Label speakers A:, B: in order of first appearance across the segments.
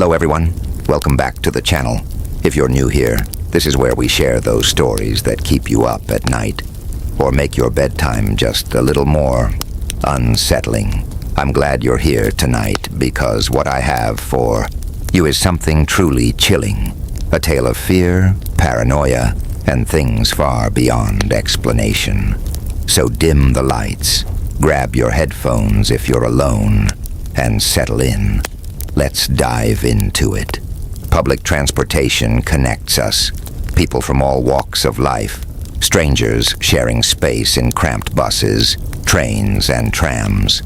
A: Hello everyone, welcome back to the channel. If you're new here, this is where we share those stories that keep you up at night, or make your bedtime just a little more unsettling. I'm glad you're here tonight because what I have for you is something truly chilling. A tale of fear, paranoia, and things far beyond explanation. So dim the lights, grab your headphones if you're alone, and settle in. Let's dive into it. Public transportation connects us. People from all walks of life. Strangers sharing space in cramped buses, trains, and trams.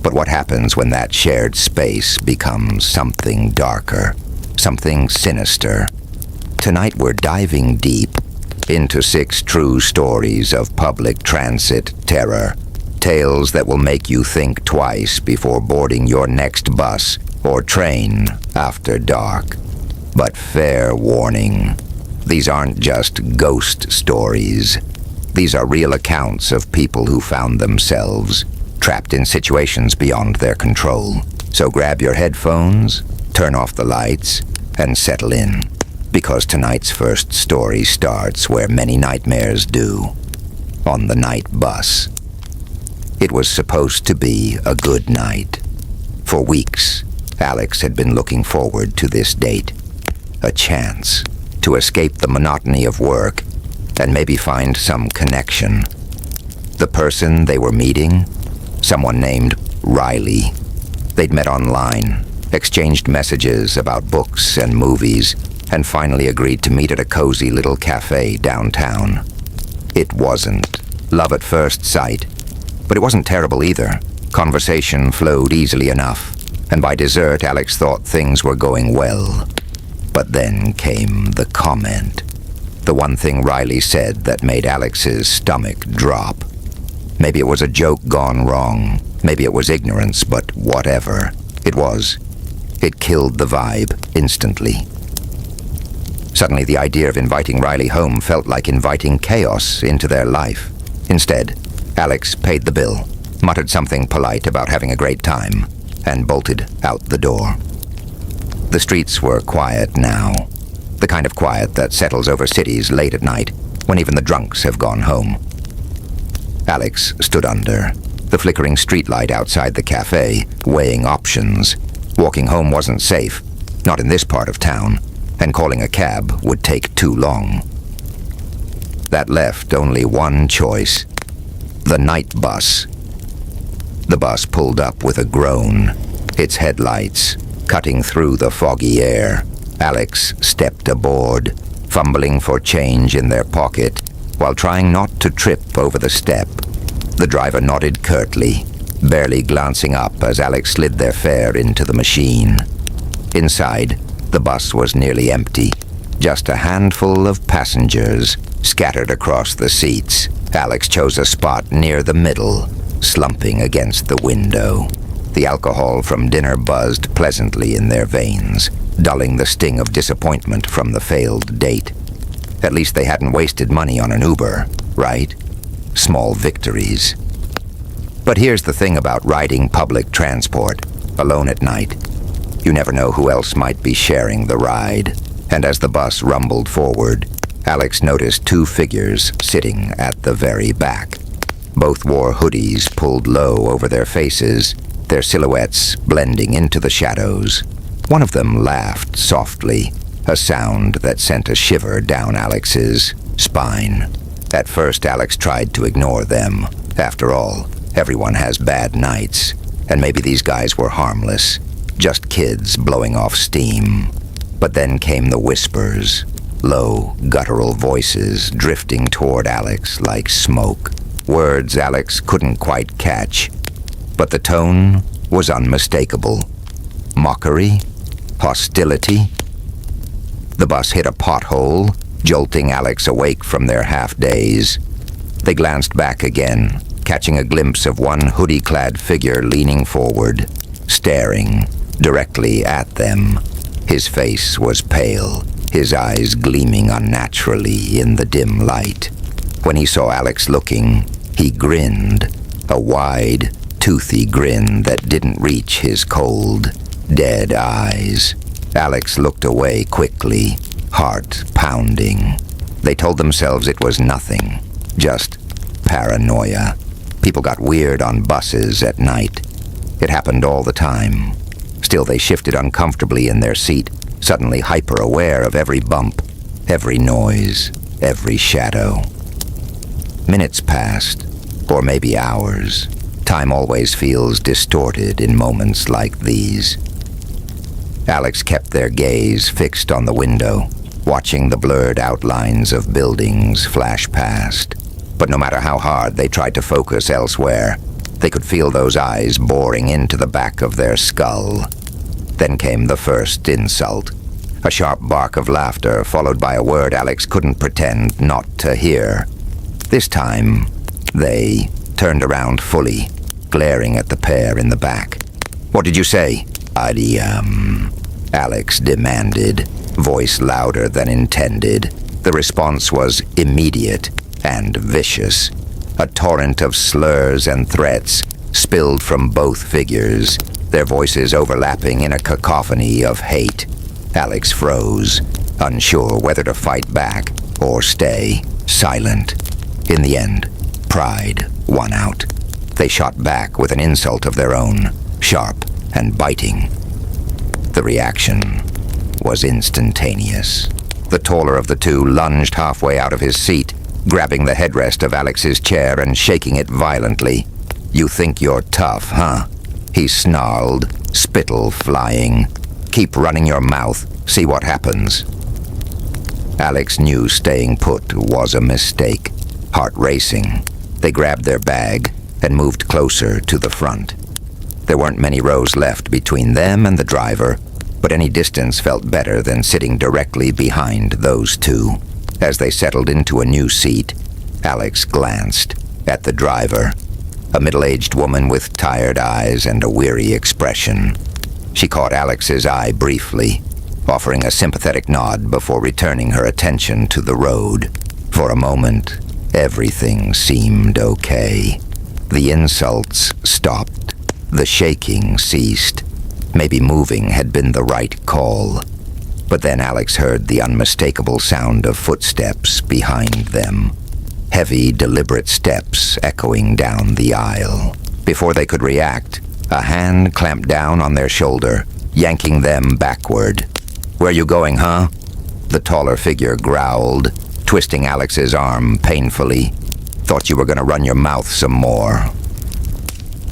A: But what happens when that shared space becomes something darker, something sinister? Tonight we're diving deep into 6 true stories of public transit terror. Tales that will make you think twice before boarding your next bus or train after dark. But fair warning, these aren't just ghost stories. These are real accounts of people who found themselves trapped in situations beyond their control. So grab your headphones, turn off the lights, and settle in. Because tonight's first story starts where many nightmares do, on the night bus. It was supposed to be a good night. For weeks, Alex had been looking forward to this date. A chance to escape the monotony of work and maybe find some connection. The person they were meeting, someone named Riley. They'd met online, exchanged messages about books and movies, and finally agreed to meet at a cozy little cafe downtown. It wasn't love at first sight, but it wasn't terrible either. Conversation flowed easily enough, and by dessert Alex thought things were going well. But then came the comment. The one thing Riley said that made Alex's stomach drop. Maybe it was a joke gone wrong. Maybe it was ignorance, but whatever it was, it killed the vibe instantly. Suddenly the idea of inviting Riley home felt like inviting chaos into their life. Instead, Alex paid the bill, muttered something polite about having a great time, and bolted out the door. The streets were quiet now. The kind of quiet that settles over cities late at night, when even the drunks have gone home. Alex stood under the flickering streetlight outside the cafe, weighing options. Walking home wasn't safe, not in this part of town, and calling a cab would take too long. That left only one choice: the night bus. The bus pulled up with a groan, its headlights cutting through the foggy air. Alex stepped aboard, fumbling for change in their pocket, while trying not to trip over the step. The driver nodded curtly, barely glancing up as Alex slid their fare into the machine. Inside, the bus was nearly empty, just a handful of passengers scattered across the seats. Alex chose a spot near the middle, slumping against the window. The alcohol from dinner buzzed pleasantly in their veins, dulling the sting of disappointment from the failed date. At least they hadn't wasted money on an Uber, right? Small victories. But here's the thing about riding public transport, alone at night. You never know who else might be sharing the ride. And as the bus rumbled forward, Alex noticed 2 figures sitting at the very back. Both wore hoodies pulled low over their faces, their silhouettes blending into the shadows. One of them laughed softly, a sound that sent a shiver down Alex's spine. At first, Alex tried to ignore them. After all, everyone has bad nights, and maybe these guys were harmless, just kids blowing off steam. But then came the whispers, low, guttural voices drifting toward Alex like smoke. Words Alex couldn't quite catch, but the tone was unmistakable. Mockery? Hostility? The bus hit a pothole, jolting Alex awake from their half-daze. They glanced back again, catching a glimpse of one hoodie-clad figure leaning forward, staring directly at them. His face was pale, his eyes gleaming unnaturally in the dim light. When he saw Alex looking, he grinned, a wide, toothy grin that didn't reach his cold, dead eyes. Alex looked away quickly, heart pounding. They told themselves it was nothing, just paranoia. People got weird on buses at night. It happened all the time. Still, they shifted uncomfortably in their seat, suddenly hyper-aware of every bump, every noise, every shadow. Minutes passed, or maybe hours. Time always feels distorted in moments like these. Alex kept their gaze fixed on the window, watching the blurred outlines of buildings flash past. But no matter how hard they tried to focus elsewhere, they could feel those eyes boring into the back of their skull. Then came the first insult. A sharp bark of laughter, followed by a word Alex couldn't pretend not to hear. This time, they turned around fully, glaring at the pair in the back. "What did you say?" Alex demanded, voice louder than intended. The response was immediate and vicious. A torrent of slurs and threats spilled from both figures, their voices overlapping in a cacophony of hate. Alex froze, unsure whether to fight back or stay silent. In the end, pride won out. They shot back with an insult of their own, sharp and biting. The reaction was instantaneous. The taller of the two lunged halfway out of his seat, grabbing the headrest of Alex's chair and shaking it violently. "You think you're tough, huh?" he snarled, spittle flying. "Keep running your mouth, see what happens." Alex knew staying put was a mistake. Heart racing, they grabbed their bag and moved closer to the front. There weren't many rows left between them and the driver, but any distance felt better than sitting directly behind those two. As they settled into a new seat, Alex glanced at the driver, a middle-aged woman with tired eyes and a weary expression. She caught Alex's eye briefly, offering a sympathetic nod before returning her attention to the road. For a moment, everything seemed okay. The insults stopped. The shaking ceased. Maybe moving had been the right call. But then Alex heard the unmistakable sound of footsteps behind them. Heavy, deliberate steps echoing down the aisle. Before they could react, a hand clamped down on their shoulder, yanking them backward. "Where you going, huh?" The taller figure growled, twisting Alex's arm painfully. "Thought you were gonna run your mouth some more."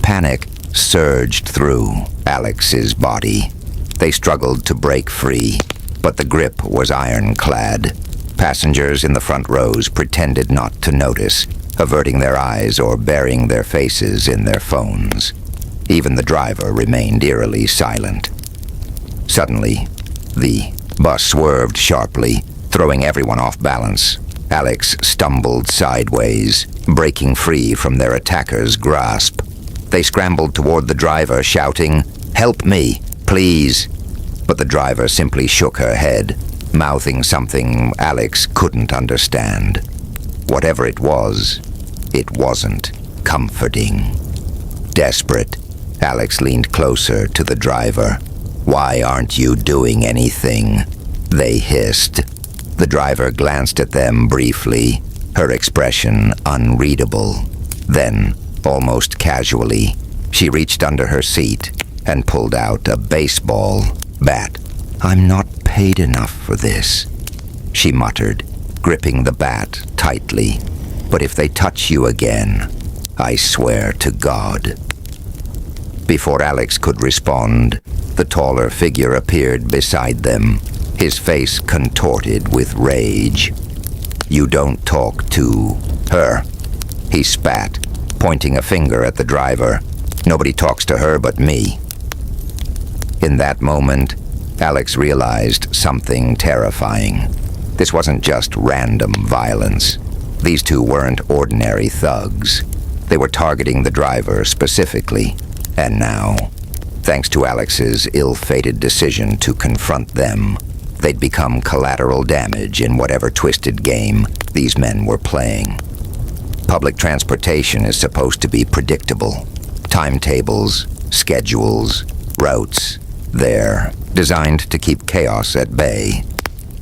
A: Panic surged through Alex's body. They struggled to break free, but the grip was ironclad. Passengers in the front rows pretended not to notice, averting their eyes or burying their faces in their phones. Even the driver remained eerily silent. Suddenly, the bus swerved sharply, throwing everyone off balance. Alex stumbled sideways, breaking free from their attacker's grasp. They scrambled toward the driver, shouting, "Help me, please!" But the driver simply shook her head, mouthing something Alex couldn't understand. Whatever it wasn't comforting. Desperate, Alex leaned closer to the driver. "Why aren't you doing anything?" they hissed. The driver glanced at them briefly, her expression unreadable. Then, almost casually, she reached under her seat and pulled out a baseball bat. "I'm not paid enough for this," she muttered, gripping the bat tightly. "But if they touch you again, I swear to God." Before Alex could respond, the taller figure appeared beside them, his face contorted with rage. "You don't talk to her," he spat, pointing a finger at the driver. "Nobody talks to her but me." In that moment, Alex realized something terrifying. This wasn't just random violence. These two weren't ordinary thugs. They were targeting the driver specifically. And now, thanks to Alex's ill-fated decision to confront them, they'd become collateral damage in whatever twisted game these men were playing. Public transportation is supposed to be predictable. Timetables, schedules, routes. there, designed to keep chaos at bay.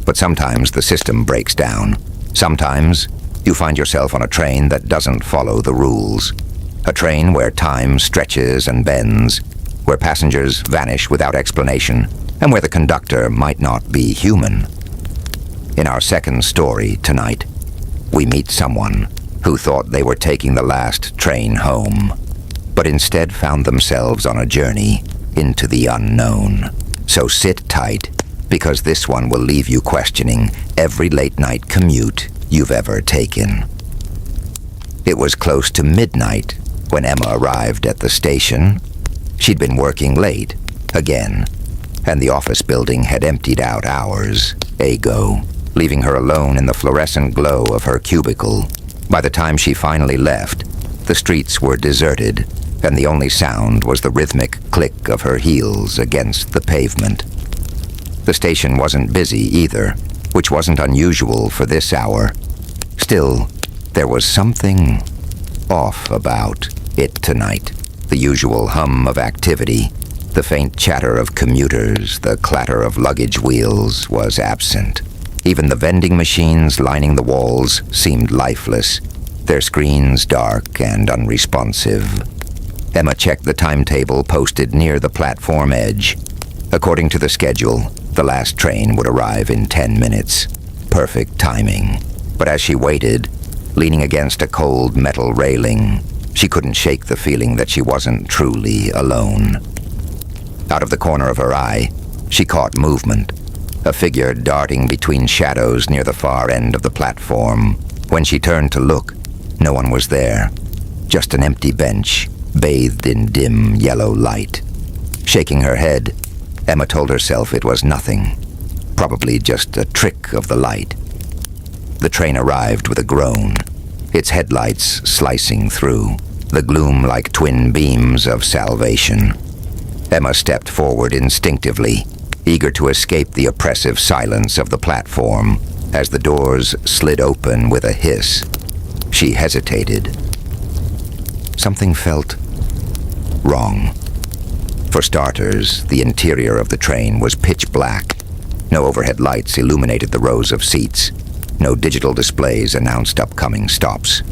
A: But sometimes the system breaks down. Sometimes you find yourself on a train that doesn't follow the rules. A train where time stretches and bends, where passengers vanish without explanation, and where the conductor might not be human. In our second story tonight, we meet someone who thought they were taking the last train home, but instead found themselves on a journey into the unknown. So sit tight, because this one will leave you questioning every late-night commute you've ever taken. It was close to midnight when Emma arrived at the station. She'd been working late, again, and the office building had emptied out hours ago, leaving her alone in the fluorescent glow of her cubicle. By the time she finally left, the streets were deserted, and the only sound was the rhythmic click of her heels against the pavement. The station wasn't busy either, which wasn't unusual for this hour. Still, there was something off about it tonight. The usual hum of activity, the faint chatter of commuters, the clatter of luggage wheels was absent. Even the vending machines lining the walls seemed lifeless, their screens dark and unresponsive. Emma checked the timetable posted near the platform edge. According to the schedule, the last train would arrive in 10 minutes. Perfect timing. But as she waited, leaning against a cold metal railing, she couldn't shake the feeling that she wasn't truly alone. Out of the corner of her eye, she caught movement, a figure darting between shadows near the far end of the platform. When she turned to look, no one was there, just an empty bench, bathed in dim yellow light. Shaking her head, Emma told herself it was nothing, probably just a trick of the light. The train arrived with a groan, its headlights slicing through, the gloom like twin beams of salvation. Emma stepped forward instinctively, eager to escape the oppressive silence of the platform. As the doors slid open with a hiss, she hesitated. Something felt wrong. For starters, the interior of the train was pitch black. No overhead lights illuminated the rows of seats. No digital displays announced upcoming stops.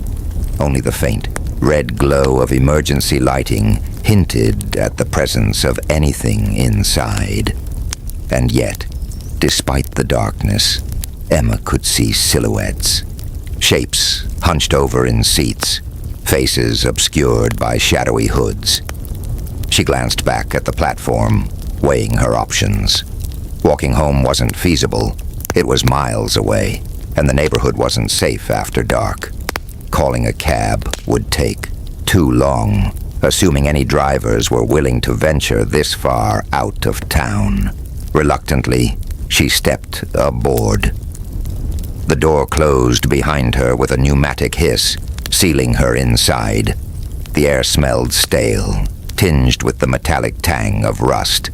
A: Only the faint, red glow of emergency lighting hinted at the presence of anything inside. And yet, despite the darkness, Emma could see silhouettes. Shapes hunched over in seats, faces obscured by shadowy hoods. She glanced back at the platform, weighing her options. Walking home wasn't feasible. It was miles away, and the neighborhood wasn't safe after dark. Calling a cab would take too long, assuming any drivers were willing to venture this far out of town. Reluctantly, she stepped aboard. The door closed behind her with a pneumatic hiss, sealing her inside. The air smelled stale, tinged with the metallic tang of rust.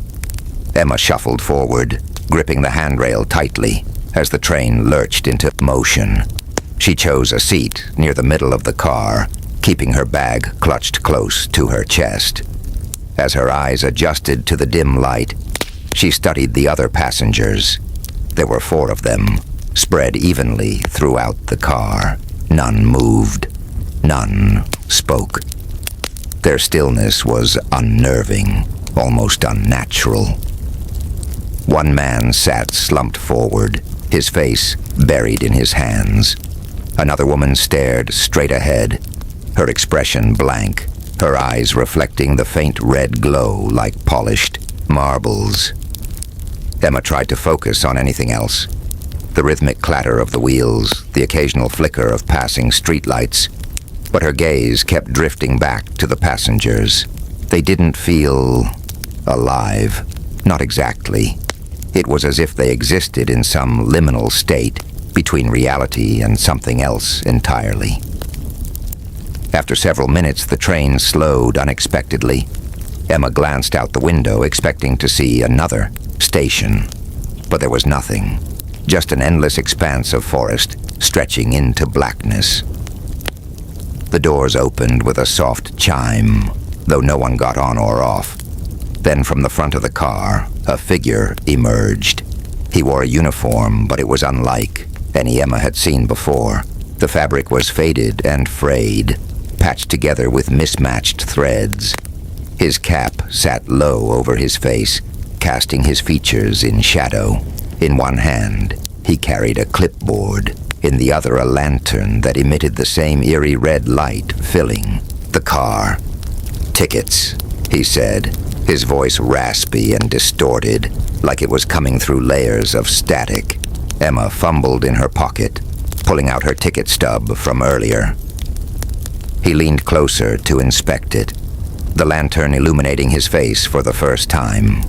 A: Emma shuffled forward, gripping the handrail tightly as the train lurched into motion. She chose a seat near the middle of the car, keeping her bag clutched close to her chest. As her eyes adjusted to the dim light, she studied the other passengers. There were 4 of them, spread evenly throughout the car. None moved. None spoke. Their stillness was unnerving, almost unnatural. One man sat slumped forward, his face buried in his hands. Another woman stared straight ahead, her expression blank, her eyes reflecting the faint red glow like polished marbles. Emma tried to focus on anything else. The rhythmic clatter of the wheels, the occasional flicker of passing streetlights, but her gaze kept drifting back to the passengers. They didn't feel alive. Not exactly. It was as if they existed in some liminal state between reality and something else entirely. After several minutes, the train slowed unexpectedly. Emma glanced out the window, expecting to see another station. But there was nothing. Just an endless expanse of forest, stretching into blackness. The doors opened with a soft chime, though no one got on or off. Then from the front of the car, a figure emerged. He wore a uniform, but it was unlike any Emma had seen before. The fabric was faded and frayed, patched together with mismatched threads. His cap sat low over his face, casting his features in shadow. In one hand, he carried a clipboard. In the other, a lantern that emitted the same eerie red light, filling the car. "Tickets," he said, his voice raspy and distorted, like it was coming through layers of static. Emma fumbled in her pocket, pulling out her ticket stub from earlier. He leaned closer to inspect it, the lantern illuminating his face for the first time.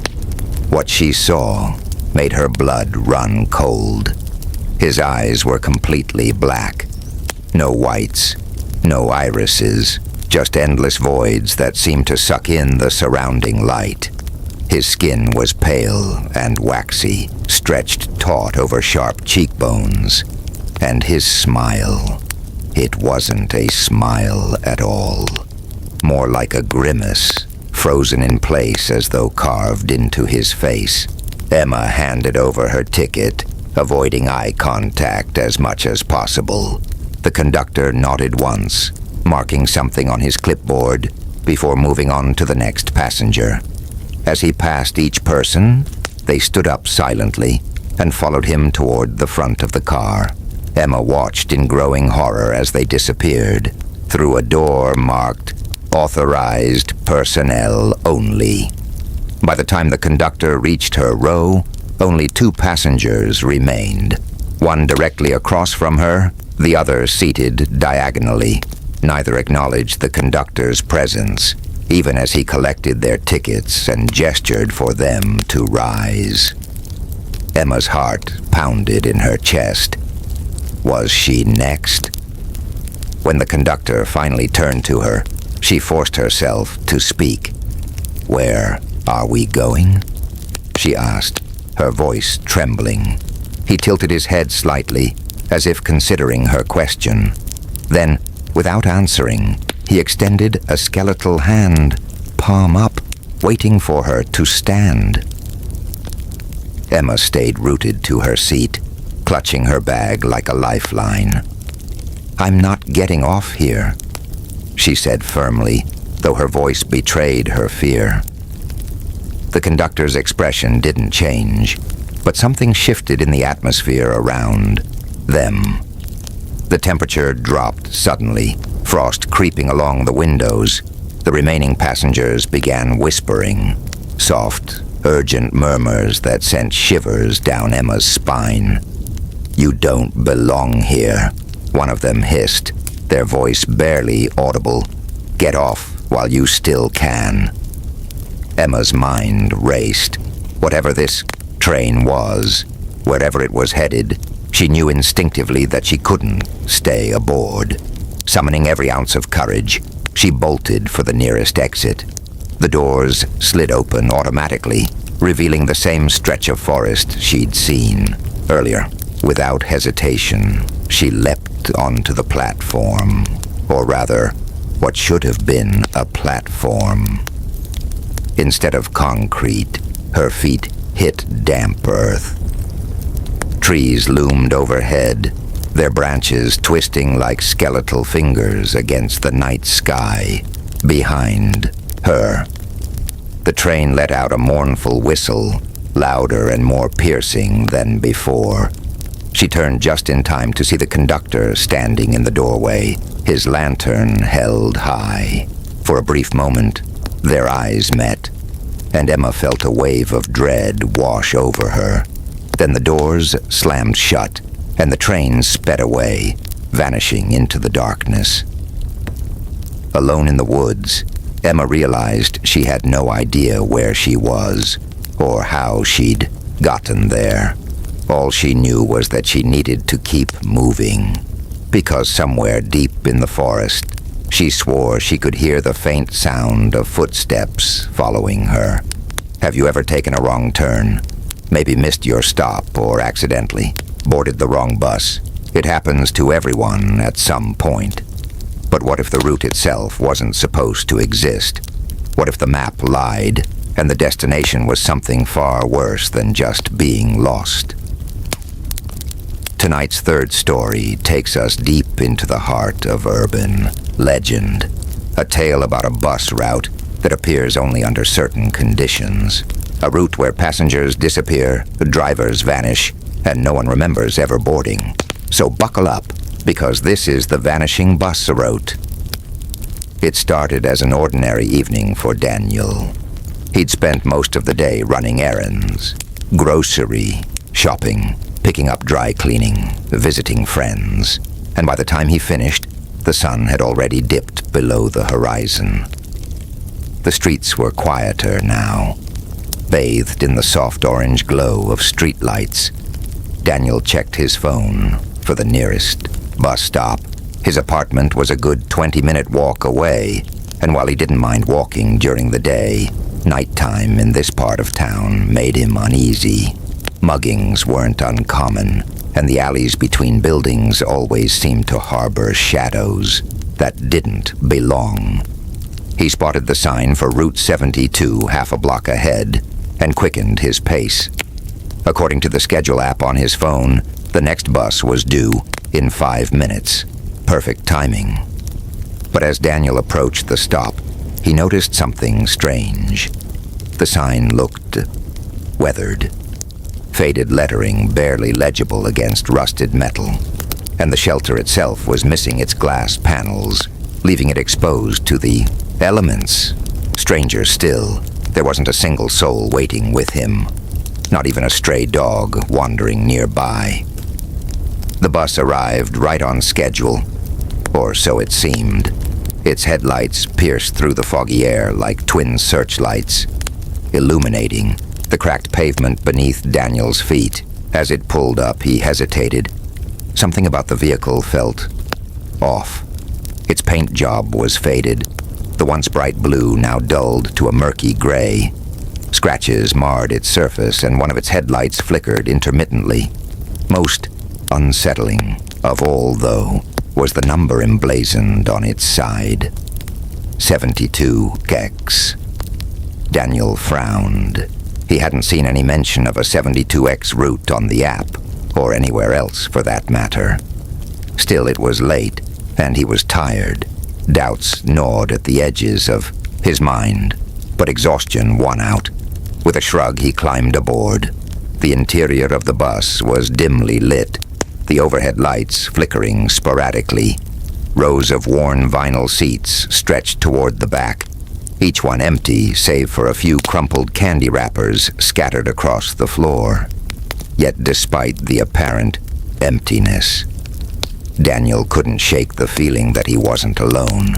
A: What she saw made her blood run cold. His eyes were completely black. No whites, no irises, just endless voids that seemed to suck in the surrounding light. His skin was pale and waxy, stretched taut over sharp cheekbones. And his smile, it wasn't a smile at all. More like a grimace, frozen in place as though carved into his face. Emma handed over her ticket, avoiding eye contact as much as possible. The conductor nodded once, marking something on his clipboard before moving on to the next passenger. As he passed each person, they stood up silently and followed him toward the front of the car. Emma watched in growing horror as they disappeared through a door marked "Authorized Personnel Only." By the time the conductor reached her row, only 2 passengers remained. One directly across from her, the other seated diagonally. Neither acknowledged the conductor's presence, even as he collected their tickets and gestured for them to rise. Emma's heart pounded in her chest. Was she next? When the conductor finally turned to her, she forced herself to speak. "Where are we going?" she asked, her voice trembling. He tilted his head slightly, as if considering her question. Then, without answering, he extended a skeletal hand, palm up, waiting for her to stand. Emma stayed rooted to her seat, clutching her bag like a lifeline. "I'm not getting off here," she said firmly, though her voice betrayed her fear. The conductor's expression didn't change, but something shifted in the atmosphere around them. The temperature dropped suddenly, frost creeping along the windows. The remaining passengers began whispering, soft, urgent murmurs that sent shivers down Emma's spine. "You don't belong here," one of them hissed, their voice barely audible. "Get off while you still can." Emma's mind raced. Whatever this train was, wherever it was headed, she knew instinctively that she couldn't stay aboard. Summoning every ounce of courage, she bolted for the nearest exit. The doors slid open automatically, revealing the same stretch of forest she'd seen earlier. Without hesitation, she leapt onto the platform, or rather, what should have been a platform. Instead of concrete, her feet hit damp earth. Trees loomed overhead, their branches twisting like skeletal fingers against the night sky. Behind her, the train let out a mournful whistle, louder and more piercing than before. She turned just in time to see the conductor standing in the doorway, his lantern held high. For a brief moment, their eyes met, and Emma felt a wave of dread wash over her. Then the doors slammed shut, and the train sped away, vanishing into the darkness. Alone in the woods, Emma realized she had no idea where she was, or how she'd gotten there. All she knew was that she needed to keep moving, because somewhere deep in the forest, she swore she could hear the faint sound of footsteps following her. Have you ever taken a wrong turn? Maybe missed your stop or accidentally boarded the wrong bus? It happens to everyone at some point. But what if the route itself wasn't supposed to exist? What if the map lied, and the destination was something far worse than just being lost. Tonight's third story takes us deep into the heart of urban legend, a tale about a bus route that appears only under certain conditions, a route where passengers disappear, drivers vanish, and no one remembers ever boarding. So buckle up, because this is the Vanishing Bus Route. It started as an ordinary evening for Daniel. He'd spent most of the day running errands, grocery shopping, picking up dry cleaning, visiting friends, and by the time he finished, the sun had already dipped below the horizon. The streets were quieter now, bathed in the soft orange glow of streetlights. Daniel checked his phone for the nearest bus stop. His apartment was a good 20-minute walk away, and while he didn't mind walking during the day, nighttime in this part of town made him uneasy. Muggings weren't uncommon, and the alleys between buildings always seemed to harbor shadows that didn't belong. He spotted the sign for Route 72 half a block ahead and quickened his pace. According to the schedule app on his phone, the next bus was due in 5 minutes. Perfect timing. But as Daniel approached the stop, he noticed something strange. The sign looked weathered. Faded lettering barely legible against rusted metal, and the shelter itself was missing its glass panels, leaving it exposed to the elements. Stranger still, there wasn't a single soul waiting with him, not even a stray dog wandering nearby. The bus arrived right on schedule, or so it seemed. Its headlights pierced through the foggy air like twin searchlights, illuminating the cracked pavement beneath Daniel's feet. As it pulled up, he hesitated. Something about the vehicle felt off. Its paint job was faded, the once bright blue now dulled to a murky gray. Scratches marred its surface, and one of its headlights flickered intermittently. Most unsettling of all, though, was the number emblazoned on its side. 72X. Daniel frowned. He hadn't seen any mention of a 72X route on the app, or anywhere else for that matter. Still, it was late, and he was tired. Doubts gnawed at the edges of his mind, but exhaustion won out. With a shrug, he climbed aboard. The interior of the bus was dimly lit, the overhead lights flickering sporadically. Rows of worn vinyl seats stretched toward the back, each one empty save for a few crumpled candy wrappers scattered across the floor. Yet despite the apparent emptiness, Daniel couldn't shake the feeling that he wasn't alone.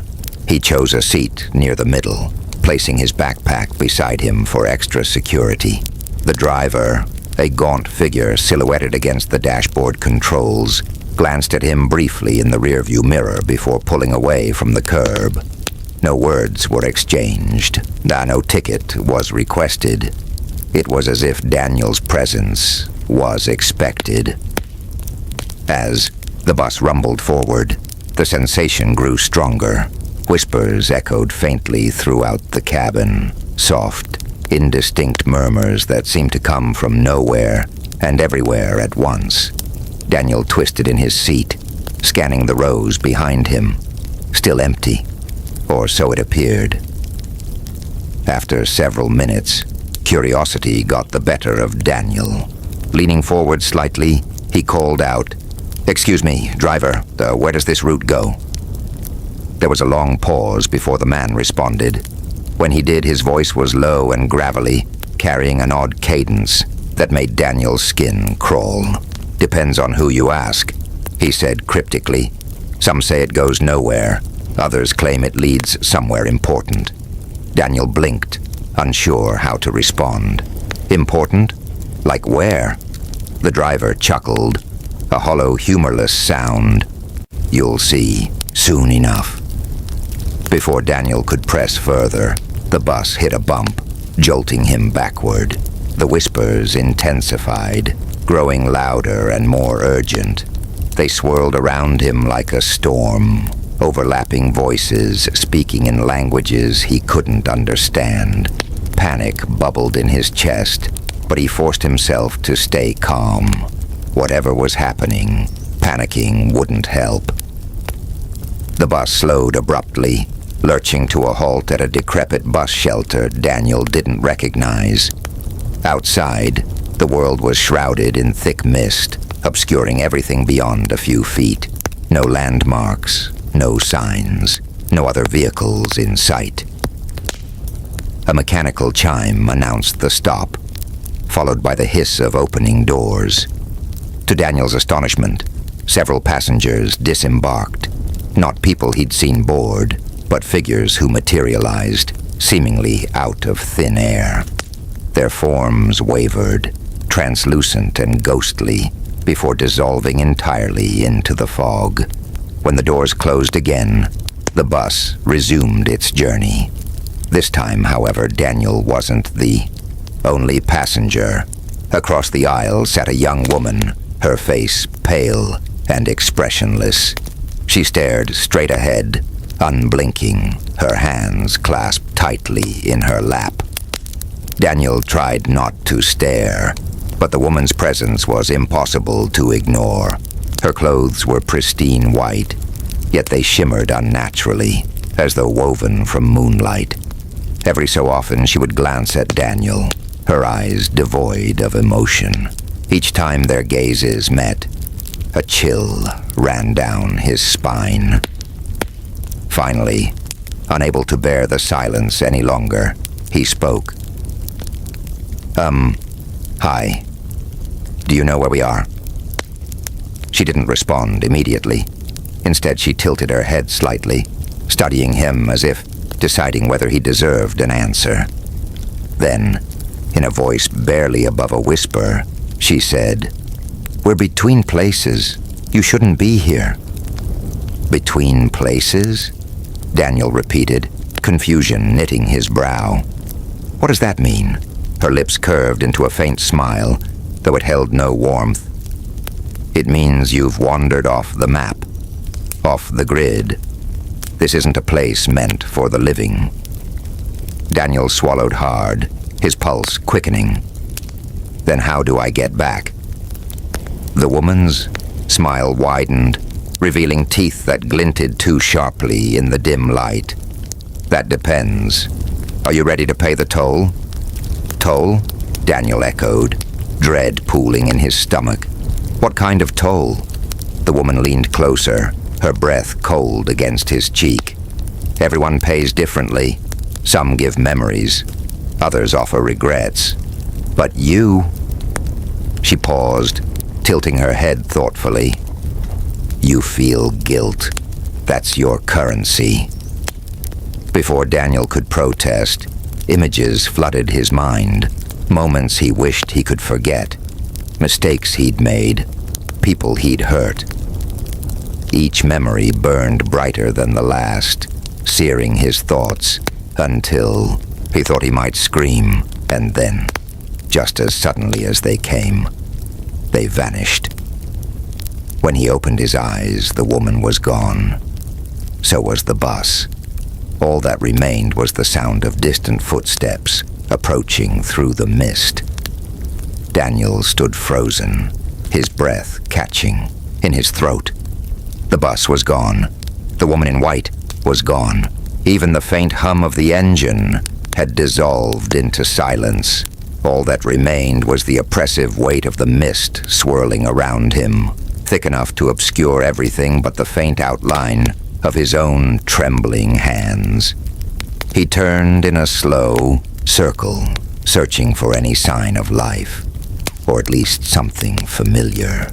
A: He chose a seat near the middle, placing his backpack beside him for extra security. The driver, a gaunt figure silhouetted against the dashboard controls, glanced at him briefly in the rearview mirror before pulling away from the curb. No words were exchanged. No ticket was requested. It was as if Daniel's presence was expected. As the bus rumbled forward, the sensation grew stronger. Whispers echoed faintly throughout the cabin, soft, indistinct murmurs that seemed to come from nowhere and everywhere at once. Daniel twisted in his seat, scanning the rows behind him. Still empty, or so it appeared. After several minutes, curiosity got the better of Daniel. Leaning forward slightly, he called out, "Excuse me, driver, where does this route go?" There was a long pause before the man responded. When he did, his voice was low and gravelly, carrying an odd cadence that made Daniel's skin crawl. "Depends on who you ask," he said cryptically. "Some say it goes nowhere. Others claim it leads somewhere important." Daniel blinked, unsure how to respond. "Important? Like where?" The driver chuckled, a hollow, humorless sound. "You'll see, soon enough." Before Daniel could press further, the bus hit a bump, jolting him backward. The whispers intensified, growing louder and more urgent. They swirled around him like a storm, overlapping voices speaking in languages he couldn't understand. Panic bubbled in his chest, but he forced himself to stay calm. Whatever was happening, panicking wouldn't help. The bus slowed abruptly, lurching to a halt at a decrepit bus shelter Daniel didn't recognize. Outside, the world was shrouded in thick mist, obscuring everything beyond a few feet. No landmarks, no signs, no other vehicles in sight. A mechanical chime announced the stop, followed by the hiss of opening doors. To Daniel's astonishment, several passengers disembarked, not people he'd seen board, but figures who materialized, seemingly out of thin air. Their forms wavered, translucent and ghostly, before dissolving entirely into the fog. When the doors closed again, the bus resumed its journey. This time, however, Daniel wasn't the only passenger. Across the aisle sat a young woman, her face pale and expressionless. She stared straight ahead, unblinking, her hands clasped tightly in her lap. Daniel tried not to stare, but the woman's presence was impossible to ignore. Her clothes were pristine white, yet they shimmered unnaturally, as though woven from moonlight. Every so often she would glance at Daniel, her eyes devoid of emotion. Each time their gazes met, a chill ran down his spine. Finally, unable to bear the silence any longer, he spoke. Hi. Do you know where we are?" She didn't respond immediately. Instead, she tilted her head slightly, studying him as if deciding whether he deserved an answer. Then, in a voice barely above a whisper, she said, "We're between places. You shouldn't be here." "Between places?" Daniel repeated, confusion knitting his brow. "What does that mean?" Her lips curved into a faint smile, though it held no warmth. "It means you've wandered off the map, off the grid. This isn't a place meant for the living." Daniel swallowed hard, his pulse quickening. "Then how do I get back?" The woman's smile widened, revealing teeth that glinted too sharply in the dim light. "That depends. Are you ready to pay the toll?" "Toll?" Daniel echoed, dread pooling in his stomach. "What kind of toll?" The woman leaned closer, her breath cold against his cheek. "Everyone pays differently. Some give memories. Others offer regrets. But you..." She paused, tilting her head thoughtfully. "You feel guilt. That's your currency." Before Daniel could protest, images flooded his mind, moments he wished he could forget, mistakes he'd made, people he'd hurt. Each memory burned brighter than the last, searing his thoughts, until he thought he might scream, and then, just as suddenly as they came, they vanished. When he opened his eyes, the woman was gone. So was the bus. All that remained was the sound of distant footsteps approaching through the mist. Daniel stood frozen, his breath catching in his throat. The bus was gone. The woman in white was gone. Even the faint hum of the engine had dissolved into silence. All that remained was the oppressive weight of the mist swirling around him, thick enough to obscure everything but the faint outline of his own trembling hands. He turned in a slow circle, searching for any sign of life, or at least something familiar.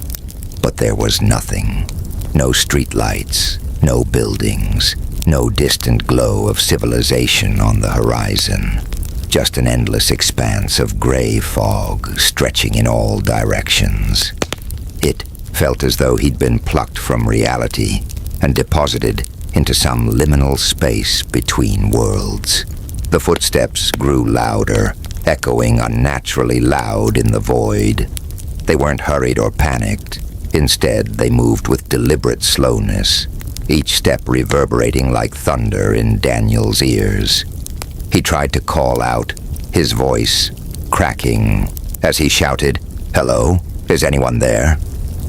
A: But there was nothing. No streetlights, no buildings, no distant glow of civilization on the horizon. Just an endless expanse of gray fog stretching in all directions. It felt as though he'd been plucked from reality and deposited into some liminal space between worlds. The footsteps grew louder, echoing unnaturally loud in the void. They weren't hurried or panicked. Instead, they moved with deliberate slowness, each step reverberating like thunder in Daniel's ears. He tried to call out, his voice cracking as he shouted, "Hello? Is anyone there?"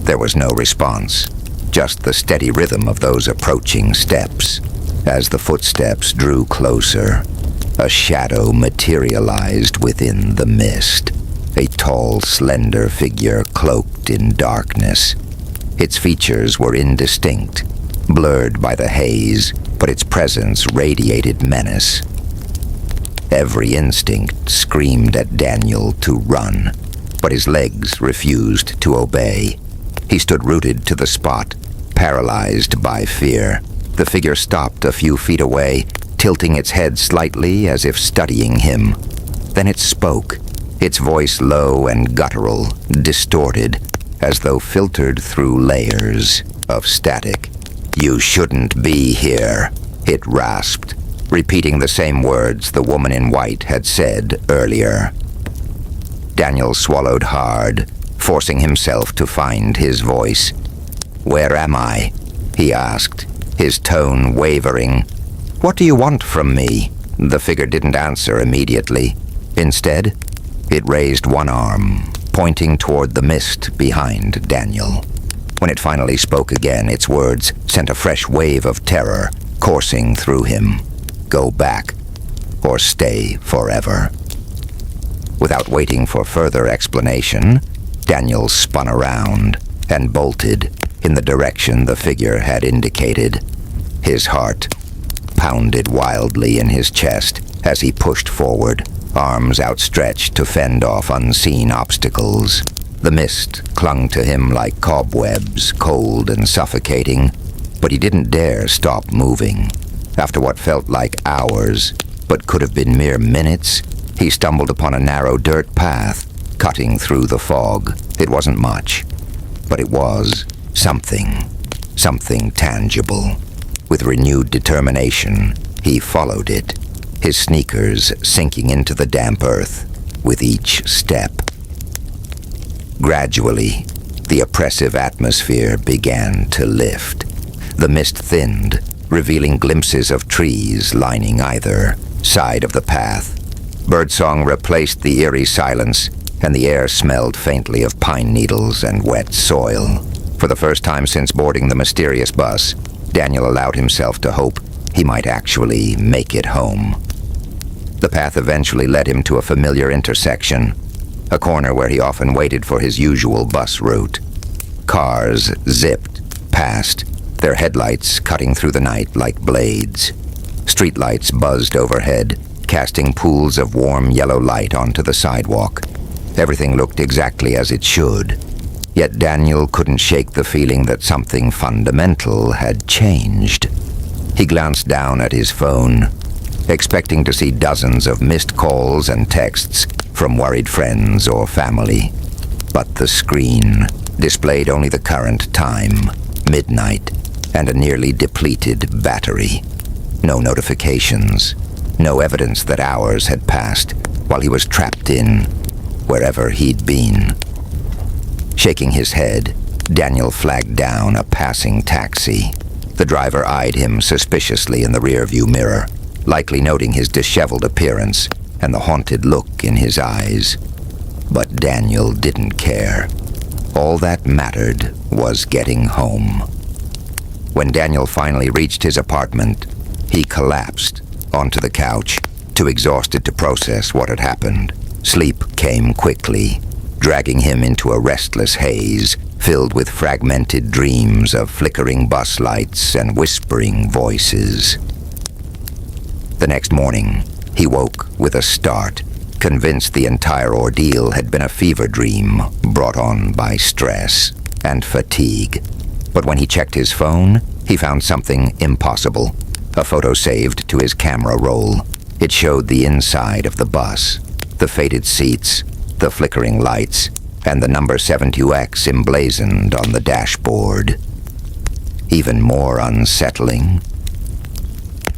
A: There was no response, just the steady rhythm of those approaching steps. As the footsteps drew closer, a shadow materialized within the mist, a tall, slender figure cloaked in darkness. Its features were indistinct, blurred by the haze, but its presence radiated menace. Every instinct screamed at Daniel to run, but his legs refused to obey. He stood rooted to the spot, paralyzed by fear. The figure stopped a few feet away, tilting its head slightly as if studying him. Then it spoke, its voice low and guttural, distorted, as though filtered through layers of static. "You shouldn't be here," it rasped, repeating the same words the woman in white had said earlier. Daniel swallowed hard, forcing himself to find his voice. "Where am I?" he asked, his tone wavering. "What do you want from me?" The figure didn't answer immediately. Instead, it raised one arm, pointing toward the mist behind Daniel. When it finally spoke again, its words sent a fresh wave of terror coursing through him. "Go back, or stay forever." Without waiting for further explanation, Daniel spun around and bolted in the direction the figure had indicated. His heart pounded wildly in his chest as he pushed forward, arms outstretched to fend off unseen obstacles. The mist clung to him like cobwebs, cold and suffocating, but he didn't dare stop moving. After what felt like hours, but could have been mere minutes, he stumbled upon a narrow dirt path, cutting through the fog. It wasn't much, but it was something tangible. With renewed determination, he followed it, his sneakers sinking into the damp earth with each step. Gradually, the oppressive atmosphere began to lift. The mist thinned, revealing glimpses of trees lining either side of the path. Birdsong replaced the eerie silence, and the air smelled faintly of pine needles and wet soil. For the first time since boarding the mysterious bus, Daniel allowed himself to hope he might actually make it home. The path eventually led him to a familiar intersection, a corner where he often waited for his usual bus route. Cars zipped past, their headlights cutting through the night like blades. Streetlights buzzed overhead, casting pools of warm yellow light onto the sidewalk. Everything looked exactly as it should. Yet Daniel couldn't shake the feeling that something fundamental had changed. He glanced down at his phone, expecting to see dozens of missed calls and texts from worried friends or family. But the screen displayed only the current time, midnight, and a nearly depleted battery. No notifications, no evidence that hours had passed while he was trapped in wherever he'd been. Shaking his head, Daniel flagged down a passing taxi. The driver eyed him suspiciously in the rearview mirror, likely noting his disheveled appearance and the haunted look in his eyes. But Daniel didn't care. All that mattered was getting home. When Daniel finally reached his apartment, he collapsed onto the couch, too exhausted to process what had happened. Sleep came quickly, dragging him into a restless haze filled with fragmented dreams of flickering bus lights and whispering voices. The next morning, he woke with a start, convinced the entire ordeal had been a fever dream brought on by stress and fatigue. But when he checked his phone, he found something impossible. A photo saved to his camera roll. It showed the inside of the bus, the faded seats, the flickering lights, and the number 72X emblazoned on the dashboard. Even more unsettling,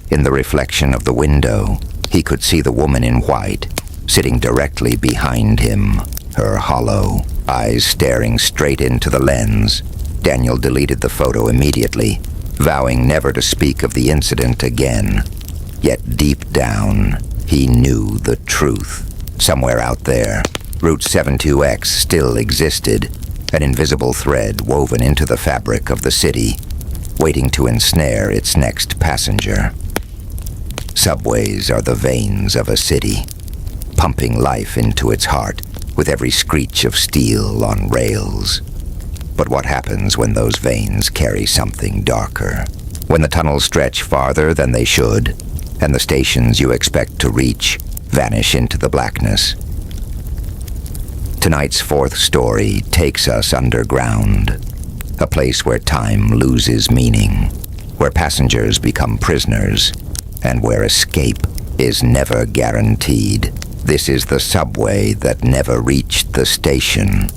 A: in the reflection of the window, he could see the woman in white, sitting directly behind him, her hollow eyes staring straight into the lens. Daniel deleted the photo immediately, vowing never to speak of the incident again. Yet deep down, he knew the truth. Somewhere out there, Route 72X still existed, an invisible thread woven into the fabric of the city, waiting to ensnare its next passenger. Subways are the veins of a city, pumping life into its heart with every screech of steel on rails. But what happens when those veins carry something darker? When the tunnels stretch farther than they should, and the stations you expect to reach vanish into the blackness? Tonight's fourth story takes us underground, a place where time loses meaning, where passengers become prisoners, and where escape is never guaranteed. This is the subway that never reached the station.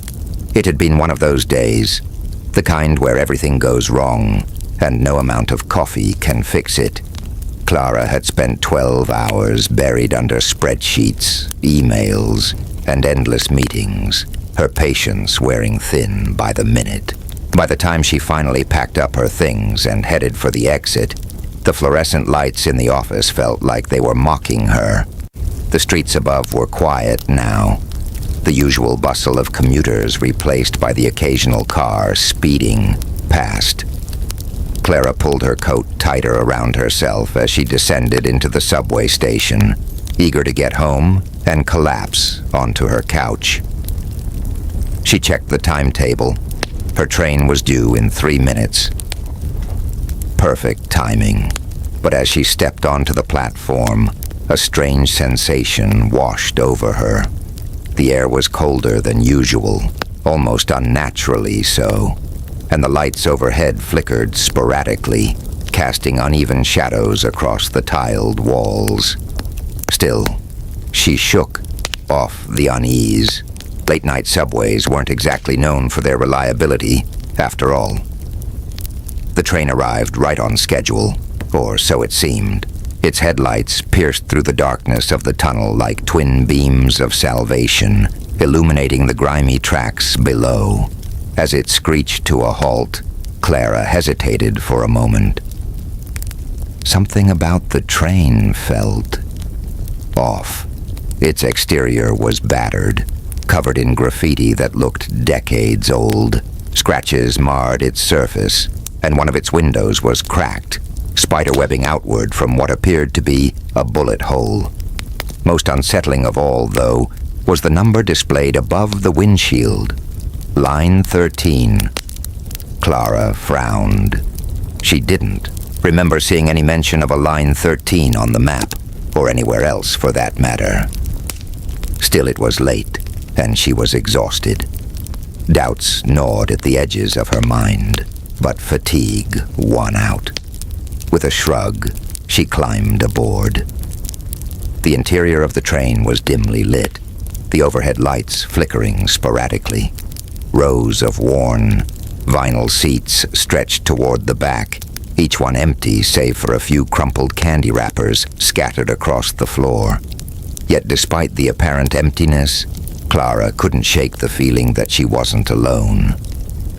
A: It had been one of those days, the kind where everything goes wrong, and no amount of coffee can fix it. Clara had spent 12 hours buried under spreadsheets, emails, and endless meetings, her patience wearing thin by the minute. By the time she finally packed up her things and headed for the exit, the fluorescent lights in the office felt like they were mocking her. The streets above were quiet now, the usual bustle of commuters replaced by the occasional car speeding past. Clara pulled her coat tighter around herself as she descended into the subway station, eager to get home and collapse onto her couch. She checked the timetable. Her train was due in 3 minutes. Perfect timing. But as she stepped onto the platform, a strange sensation washed over her. The air was colder than usual, almost unnaturally so, and the lights overhead flickered sporadically, casting uneven shadows across the tiled walls. Still, she shook off the unease. Late-night subways weren't exactly known for their reliability, after all. The train arrived right on schedule, or so it seemed. Its headlights pierced through the darkness of the tunnel like twin beams of salvation, illuminating the grimy tracks below. As it screeched to a halt, Clara hesitated for a moment. Something about the train felt off. Its exterior was battered, covered in graffiti that looked decades old. Scratches marred its surface, and one of its windows was cracked, spiderwebbing outward from what appeared to be a bullet hole. Most unsettling of all, though, was the number displayed above the windshield. Line 13. Clara frowned. She didn't remember seeing any mention of a line 13 on the map, or anywhere else for that matter. Still, it was late, and she was exhausted. Doubts gnawed at the edges of her mind, but fatigue won out. With a shrug, she climbed aboard. The interior of the train was dimly lit, the overhead lights flickering sporadically. Rows of worn, vinyl seats stretched toward the back, each one empty save for a few crumpled candy wrappers scattered across the floor. Yet despite the apparent emptiness, Clara couldn't shake the feeling that she wasn't alone.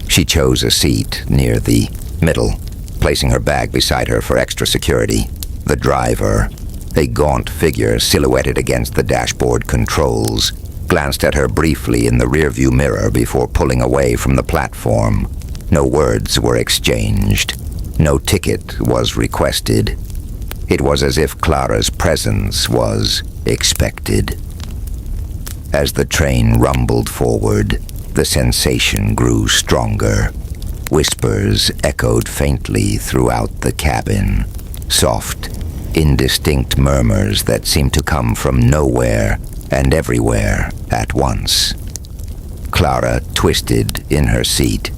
A: She chose a seat near the middle, placing her bag beside her for extra security. The driver, a gaunt figure silhouetted against the dashboard controls, glanced at her briefly in the rearview mirror before pulling away from the platform. No words were exchanged. No ticket was requested. It was as if Clara's presence was expected. As the train rumbled forward, the sensation grew stronger. Whispers echoed faintly throughout the cabin, soft, indistinct murmurs that seemed to come from nowhere and everywhere at once. Clara twisted in her seat.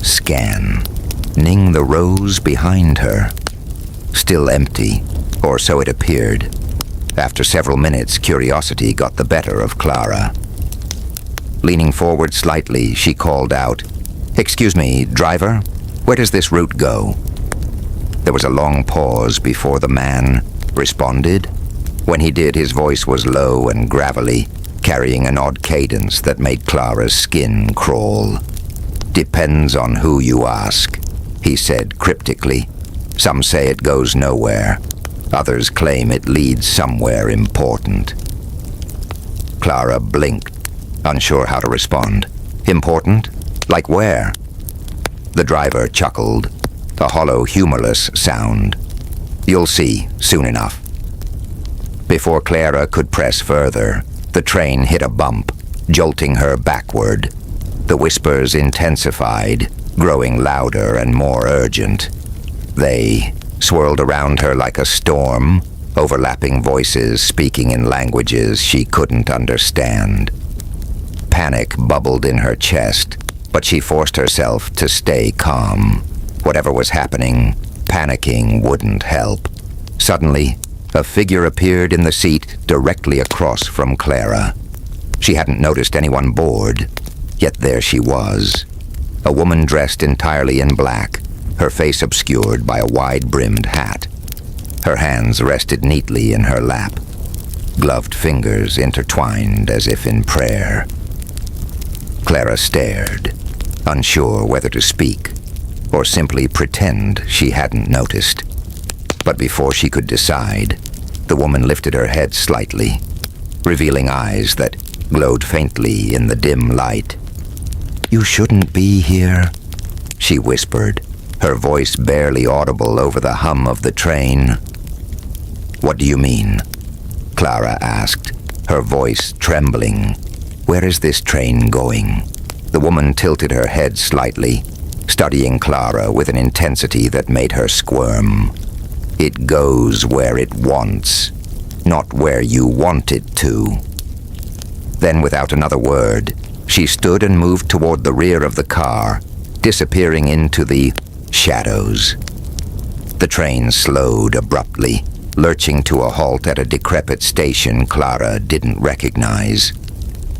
A: Scanning the rows behind her. Still empty, or so it appeared. After several minutes, curiosity got the better of Clara. Leaning forward slightly, she called out, "Excuse me, driver, where does this route go?" There was a long pause before the man responded. When he did, his voice was low and gravelly, carrying an odd cadence that made Clara's skin crawl. "Depends on who you ask," he said cryptically. "Some say it goes nowhere. Others claim it leads somewhere important." Clara blinked, unsure how to respond. Important? Like where? The driver chuckled, a hollow, humorless sound. You'll see, soon enough. Before Clara could press further, the train hit a bump, jolting her backward. The whispers intensified, growing louder and more urgent. They swirled around her like a storm, overlapping voices speaking in languages she couldn't understand. Panic bubbled in her chest, but she forced herself to stay calm. Whatever was happening, panicking wouldn't help. Suddenly, a figure appeared in the seat directly across from Clara. She hadn't noticed anyone board, yet there she was. A woman dressed entirely in black, her face obscured by a wide-brimmed hat. Her hands rested neatly in her lap, gloved fingers intertwined as if in prayer. Clara stared, unsure whether to speak or simply pretend she hadn't noticed. But before she could decide, the woman lifted her head slightly, revealing eyes that glowed faintly in the dim light. "You shouldn't be here," she whispered, her voice barely audible over the hum of the train. "What do you mean?" Clara asked, her voice trembling. "Where is this train going?" The woman tilted her head slightly, studying Clara with an intensity that made her squirm. "It goes where it wants, not where you want it to." Then, without another word, she stood and moved toward the rear of the car, disappearing into the shadows. The train slowed abruptly, lurching to a halt at a decrepit station Clara didn't recognize.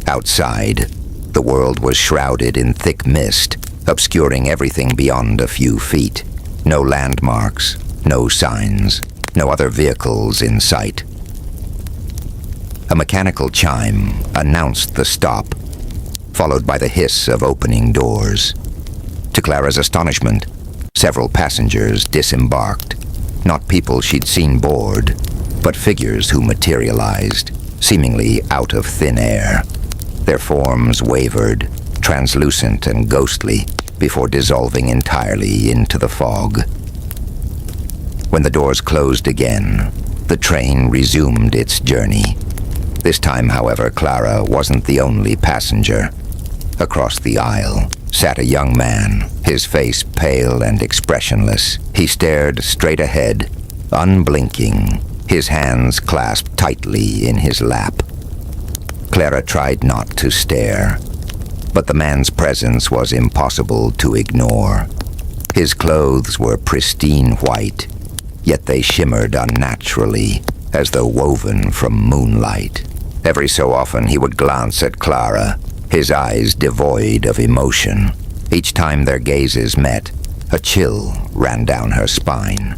A: Outside, the world was shrouded in thick mist, obscuring everything beyond a few feet. No landmarks, no signs, no other vehicles in sight. A mechanical chime announced the stop, followed by the hiss of opening doors. To Clara's astonishment, several passengers disembarked. Not people she'd seen board, but figures who materialized, seemingly out of thin air. Their forms wavered, translucent and ghostly, before dissolving entirely into the fog. When the doors closed again, the train resumed its journey. This time, however, Clara wasn't the only passenger. Across the aisle sat a young man, his face pale and expressionless. He stared straight ahead, unblinking, his hands clasped tightly in his lap. Clara tried not to stare, but the man's presence was impossible to ignore. His clothes were pristine white, yet they shimmered unnaturally, as though woven from moonlight. Every so often he would glance at Clara, his eyes devoid of emotion. Each time their gazes met, a chill ran down her spine.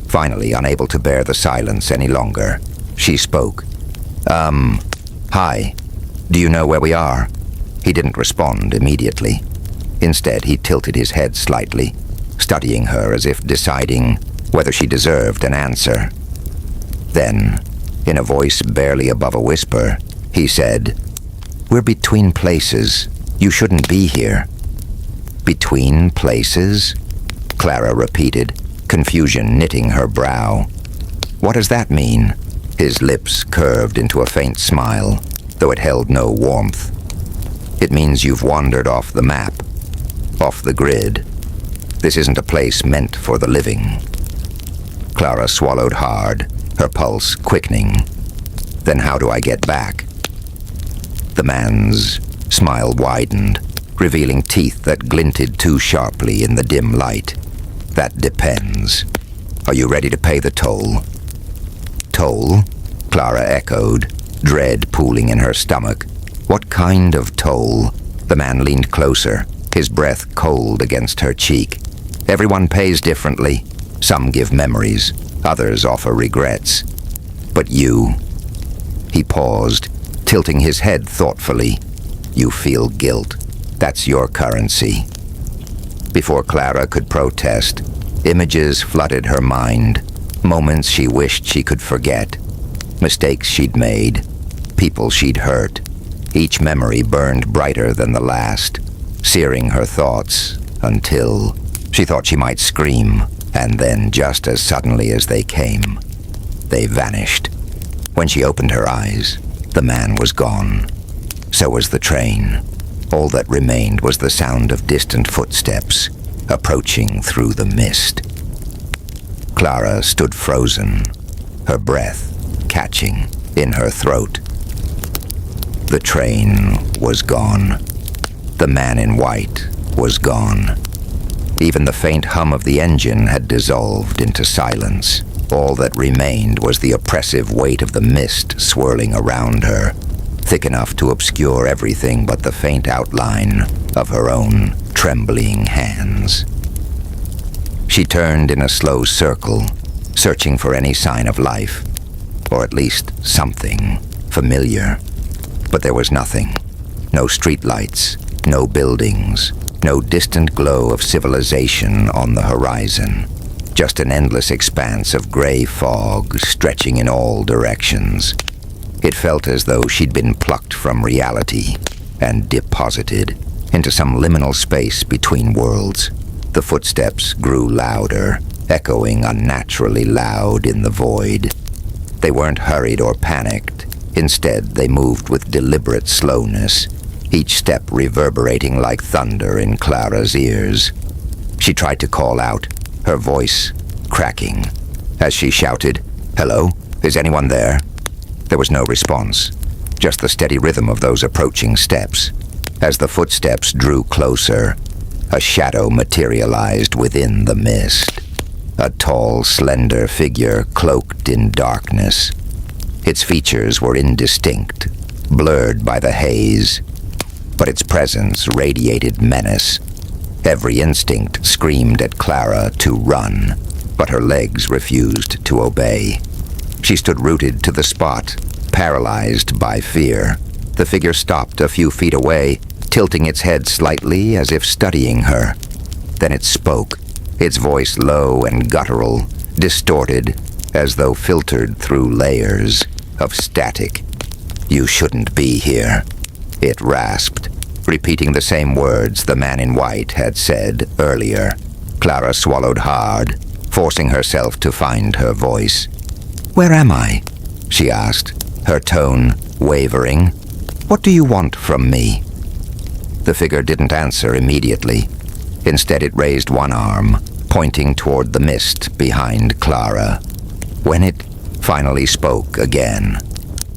A: Finally, unable to bear the silence any longer, she spoke. Hi. Do you know where we are?" He didn't respond immediately. Instead, he tilted his head slightly, studying her as if deciding whether she deserved an answer. Then, in a voice barely above a whisper, he said, "We're between places. You shouldn't be here." "Between places?" Clara repeated, confusion knitting her brow. "What does that mean?" His lips curved into a faint smile, though it held no warmth. "It means you've wandered off the map, off the grid. This isn't a place meant for the living." Clara swallowed hard, her pulse quickening. "Then how do I get back?" The man's smile widened, revealing teeth that glinted too sharply in the dim light. "That depends. Are you ready to pay the toll?" "Toll?" Clara echoed, dread pooling in her stomach. "What kind of toll?" The man leaned closer, his breath cold against her cheek. "Everyone pays differently. Some give memories, others offer regrets. But you..." He paused, tilting his head thoughtfully. "You feel guilt. That's your currency." Before Clara could protest, images flooded her mind, moments she wished she could forget, mistakes she'd made, people she'd hurt. Each memory burned brighter than the last, searing her thoughts until she thought she might scream, and then just as suddenly as they came, they vanished. When she opened her eyes, the man was gone. So was the train. All that remained was the sound of distant footsteps approaching through the mist. Clara stood frozen, her breath catching in her throat. The train was gone. The man in white was gone. Even the faint hum of the engine had dissolved into silence. All that remained was the oppressive weight of the mist swirling around her, thick enough to obscure everything but the faint outline of her own trembling hands. She turned in a slow circle, searching for any sign of life, or at least something familiar. But there was nothing. No streetlights, no buildings, no distant glow of civilization on the horizon. Just an endless expanse of gray fog stretching in all directions. It felt as though she'd been plucked from reality and deposited into some liminal space between worlds. The footsteps grew louder, echoing unnaturally loud in the void. They weren't hurried or panicked. Instead, they moved with deliberate slowness, each step reverberating like thunder in Clara's ears. She tried to call out, her voice cracking, as she shouted, "Hello? Is anyone there?" There was no response, just the steady rhythm of those approaching steps. As the footsteps drew closer, a shadow materialized within the mist. A tall, slender figure cloaked in darkness. Its features were indistinct, blurred by the haze, but its presence radiated menace. Every instinct screamed at Clara to run, but her legs refused to obey. She stood rooted to the spot, paralyzed by fear. The figure stopped a few feet away, tilting its head slightly as if studying her. Then it spoke, its voice low and guttural, distorted, as though filtered through layers of static. "You shouldn't be here," it rasped, repeating the same words the man in white had said earlier. Clara swallowed hard, forcing herself to find her voice. "Where am I?" she asked, her tone wavering. "What do you want from me?" The figure didn't answer immediately. Instead, it raised one arm, pointing toward the mist behind Clara. When it finally spoke again,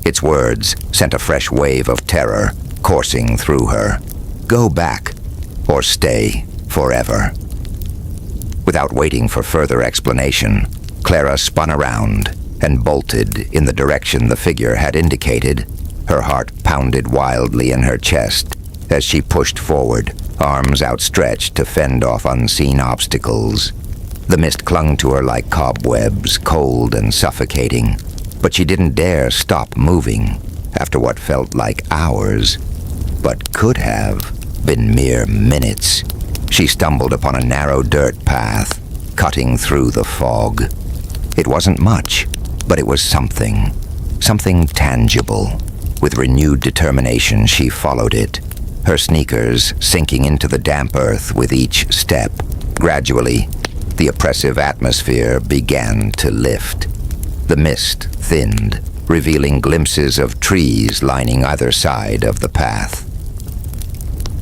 A: its words sent a fresh wave of terror coursing through her. "Go back, or stay forever." Without waiting for further explanation, Clara spun around and bolted in the direction the figure had indicated. Her heart pounded wildly in her chest as she pushed forward, arms outstretched to fend off unseen obstacles. The mist clung to her like cobwebs, cold and suffocating, but she didn't dare stop moving after what felt like hours, but could have been mere minutes. She stumbled upon a narrow dirt path, cutting through the fog. It wasn't much, but it was something tangible. With renewed determination, she followed it, her sneakers sinking into the damp earth with each step. Gradually, the oppressive atmosphere began to lift. The mist thinned, revealing glimpses of trees lining either side of the path.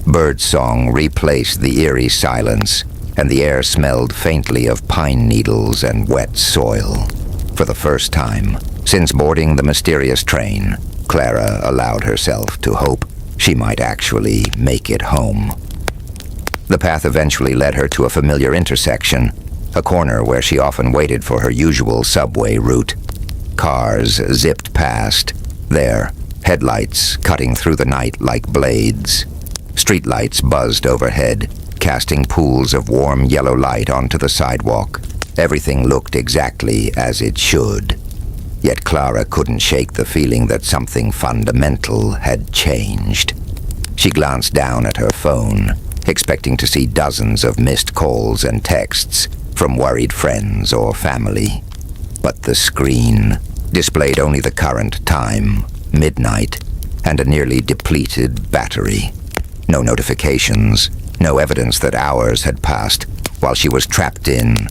A: Birdsong replaced the eerie silence, and the air smelled faintly of pine needles and wet soil. For the first time since boarding the mysterious train, Clara allowed herself to hope she might actually make it home. The path eventually led her to a familiar intersection, a corner where she often waited for her usual subway route. Cars zipped past, their headlights cutting through the night like blades. Streetlights buzzed overhead, casting pools of warm yellow light onto the sidewalk. Everything looked exactly as it should. Yet Clara couldn't shake the feeling that something fundamental had changed. She glanced down at her phone, expecting to see dozens of missed calls and texts from worried friends or family. But the screen displayed only the current time, midnight, and a nearly depleted battery. No notifications, no evidence that hours had passed while she was trapped in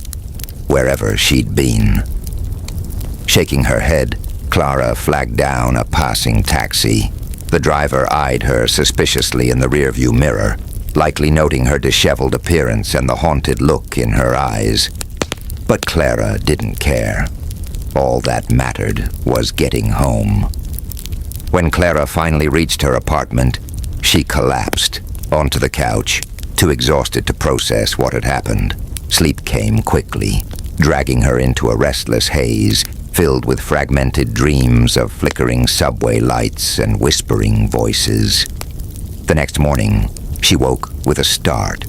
A: wherever she'd been. Shaking her head, Clara flagged down a passing taxi. The driver eyed her suspiciously in the rearview mirror, likely noting her disheveled appearance and the haunted look in her eyes. But Clara didn't care. All that mattered was getting home. When Clara finally reached her apartment, she collapsed onto the couch, too exhausted to process what had happened. Sleep came quickly, dragging her into a restless haze filled with fragmented dreams of flickering subway lights and whispering voices. The next morning, she woke with a start,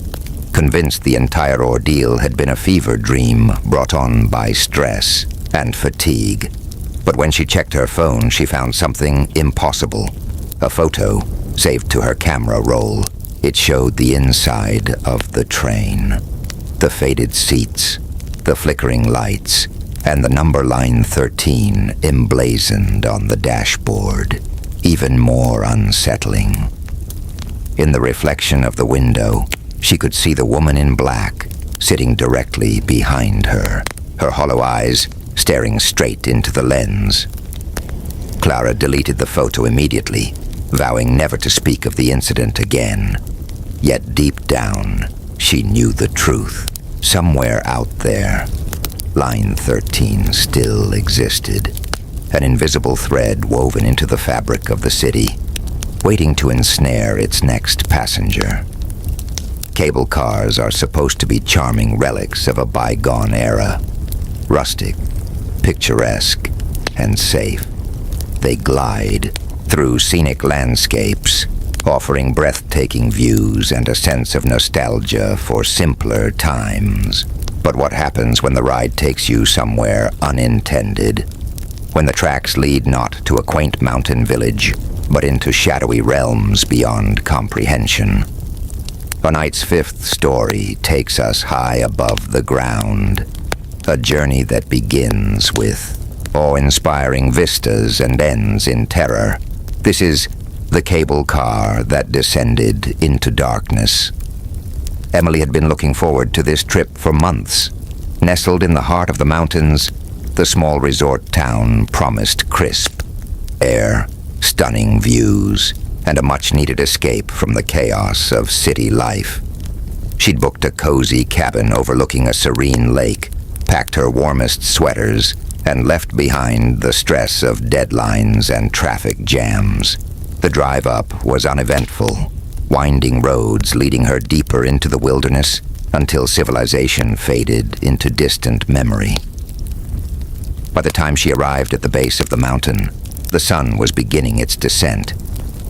A: convinced the entire ordeal had been a fever dream brought on by stress and fatigue. But when she checked her phone, she found something impossible. A photo saved to her camera roll. It showed the inside of the train. The faded seats, the flickering lights, and the number line 13 emblazoned on the dashboard. Even more unsettling. In the reflection of the window, she could see the woman in black sitting directly behind her, her hollow eyes staring straight into the lens. Clara deleted the photo immediately, vowing never to speak of the incident again. Yet deep down, she knew the truth. Somewhere out there, Line 13 still existed, an invisible thread woven into the fabric of the city, waiting to ensnare its next passenger. Cable cars are supposed to be charming relics of a bygone era, rustic, picturesque, and safe. They glide through scenic landscapes, offering breathtaking views and a sense of nostalgia for simpler times. But what happens when the ride takes you somewhere unintended? When the tracks lead not to a quaint mountain village, but into shadowy realms beyond comprehension. A Night's fifth story takes us high above the ground. A journey that begins with awe-inspiring vistas and ends in terror. This is the cable car that descended into darkness. Emily had been looking forward to this trip for months. Nestled in the heart of the mountains, the small resort town promised crisp air, stunning views, and a much-needed escape from the chaos of city life. She'd booked a cozy cabin overlooking a serene lake, packed her warmest sweaters, and left behind the stress of deadlines and traffic jams. The drive up was uneventful, winding roads leading her deeper into the wilderness until civilization faded into distant memory. By the time she arrived at the base of the mountain, the sun was beginning its descent,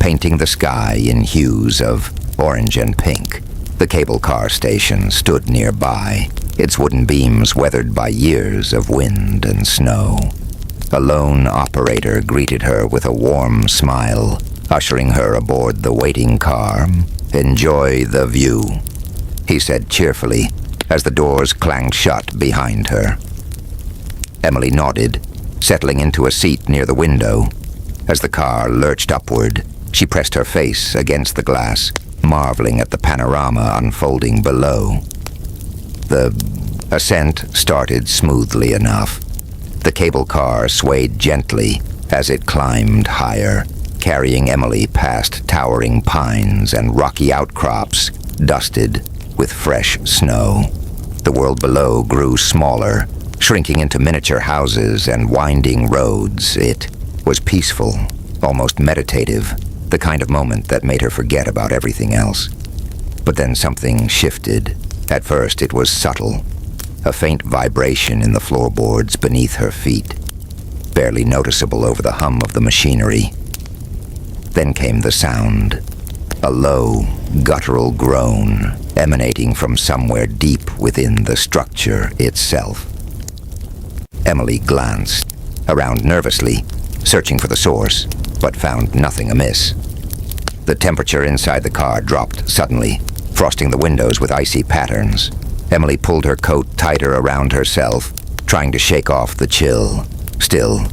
A: painting the sky in hues of orange and pink. The cable car station stood nearby, its wooden beams weathered by years of wind and snow. A lone operator greeted her with a warm smile, ushering her aboard the waiting car. "Enjoy the view," he said cheerfully as the doors clanged shut behind her. Emily nodded, settling into a seat near the window. As the car lurched upward, she pressed her face against the glass, marveling at the panorama unfolding below. The ascent started smoothly enough. The cable car swayed gently as it climbed higher, carrying Emily past towering pines and rocky outcrops dusted with fresh snow. The world below grew smaller, shrinking into miniature houses and winding roads. It was peaceful, almost meditative, the kind of moment that made her forget about everything else. But then something shifted. At first it was subtle, a faint vibration in the floorboards beneath her feet, barely noticeable over the hum of the machinery. Then came the sound, a low, guttural groan emanating from somewhere deep within the structure itself. Emily glanced around nervously, searching for the source, but found nothing amiss. The temperature inside the car dropped suddenly, frosting the windows with icy patterns. Emily pulled her coat tighter around herself, trying to shake off the chill. Still,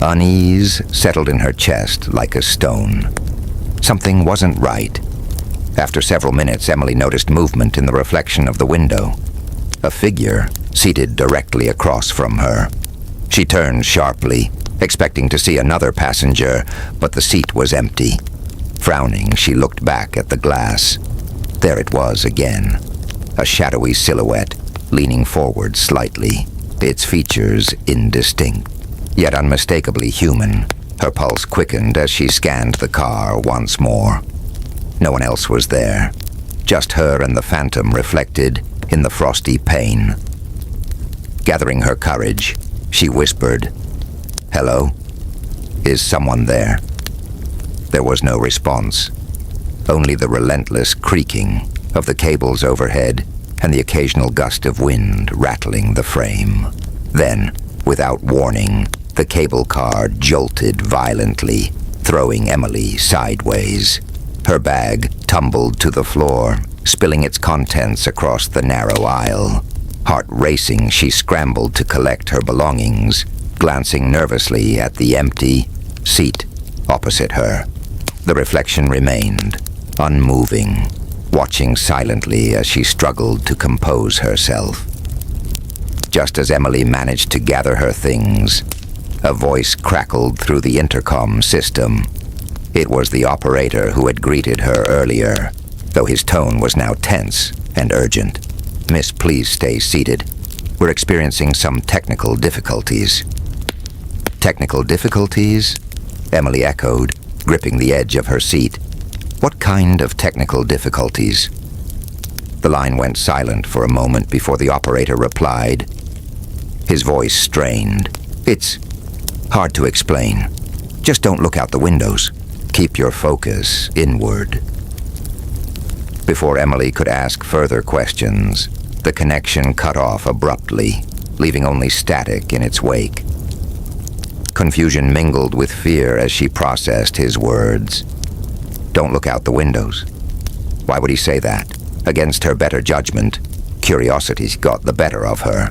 A: Unease settled in her chest like a stone. Something wasn't right. After several minutes, Emily noticed movement in the reflection of the window. A figure seated directly across from her. She turned sharply, expecting to see another passenger, but the seat was empty. Frowning, she looked back at the glass. There it was again, a shadowy silhouette, leaning forward slightly, its features indistinct, yet unmistakably human. Her pulse quickened as she scanned the car once more. No one else was there, just her and the phantom reflected in the frosty pane. Gathering her courage, she whispered, "Hello? Is someone there?" There was no response, only the relentless creaking of the cables overhead and the occasional gust of wind rattling the frame. Then, without warning, the cable car jolted violently, throwing Emily sideways. Her bag tumbled to the floor, spilling its contents across the narrow aisle. Heart racing, she scrambled to collect her belongings, glancing nervously at the empty seat opposite her. The reflection remained, unmoving, watching silently as she struggled to compose herself. Just as Emily managed to gather her things, a voice crackled through the intercom system. It was the operator who had greeted her earlier, though his tone was now tense and urgent. "Miss, please stay seated. We're experiencing some technical difficulties." "Technical difficulties?" Emily echoed, gripping the edge of her seat. "What kind of technical difficulties?" The line went silent for a moment before the operator replied. His voice strained. "It's hard to explain. Just don't look out the windows. Keep your focus inward." Before Emily could ask further questions, the connection cut off abruptly, leaving only static in its wake. Confusion mingled with fear as she processed his words. Don't look out the windows. Why would he say that? Against her better judgment, curiosity got the better of her.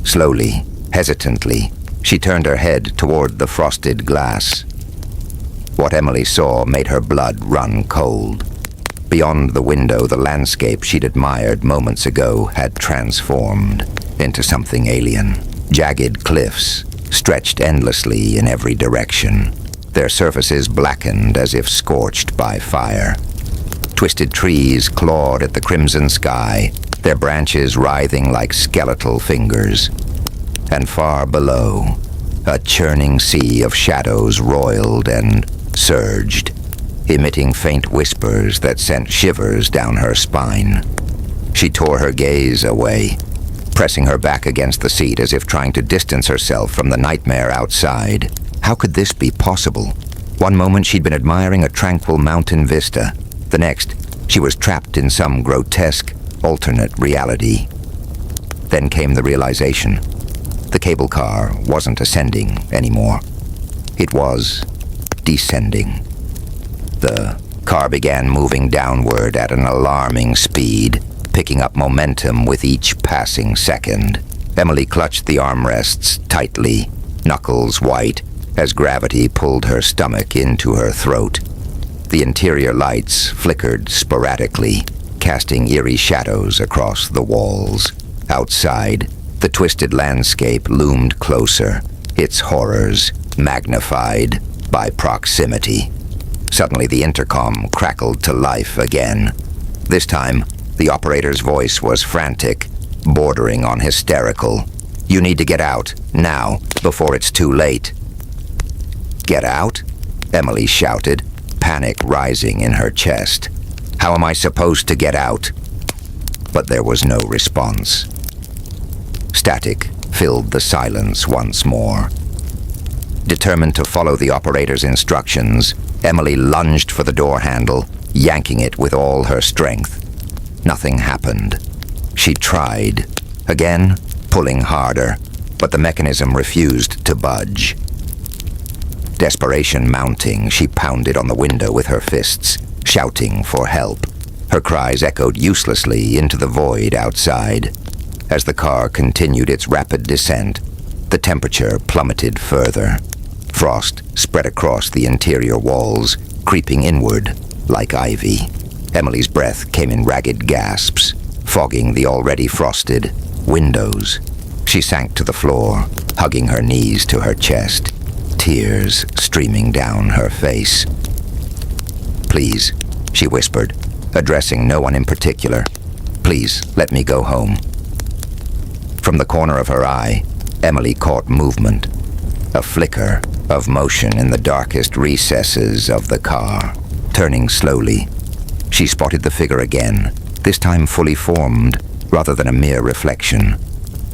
A: Slowly, hesitantly, she turned her head toward the frosted glass. What Emily saw made her blood run cold. Beyond the window, the landscape she'd admired moments ago had transformed into something alien. Jagged cliffs stretched endlessly in every direction, their surfaces blackened as if scorched by fire. Twisted trees clawed at the crimson sky, their branches writhing like skeletal fingers. And far below, a churning sea of shadows roiled and surged, emitting faint whispers that sent shivers down her spine. She tore her gaze away, pressing her back against the seat as if trying to distance herself from the nightmare outside. How could this be possible? One moment she'd been admiring a tranquil mountain vista. The next, she was trapped in some grotesque, alternate reality. Then came the realization. The cable car wasn't ascending anymore. It was descending. The car began moving downward at an alarming speed, picking up momentum with each passing second. Emily clutched the armrests tightly, knuckles white, as gravity pulled her stomach into her throat. The interior lights flickered sporadically, casting eerie shadows across the walls. Outside, the twisted landscape loomed closer, its horrors magnified by proximity. Suddenly, the intercom crackled to life again. This time, the operator's voice was frantic, bordering on hysterical. "You need to get out, now, before it's too late." "Get out?" Emily shouted, panic rising in her chest. "How am I supposed to get out?" But there was no response. Static filled the silence once more. Determined to follow the operator's instructions, Emily lunged for the door handle, yanking it with all her strength. Nothing happened. She tried, again, pulling harder, but the mechanism refused to budge. Desperation mounting, she pounded on the window with her fists, shouting for help. Her cries echoed uselessly into the void outside. As the car continued its rapid descent, the temperature plummeted further. Frost spread across the interior walls, creeping inward like ivy. Emily's breath came in ragged gasps, fogging the already frosted windows. She sank to the floor, hugging her knees to her chest, tears streaming down her face. "Please," she whispered, addressing no one in particular. "Please, let me go home." From the corner of her eye, Emily caught movement, a flicker of motion in the darkest recesses of the car. Turning slowly, she spotted the figure again, this time fully formed rather than a mere reflection.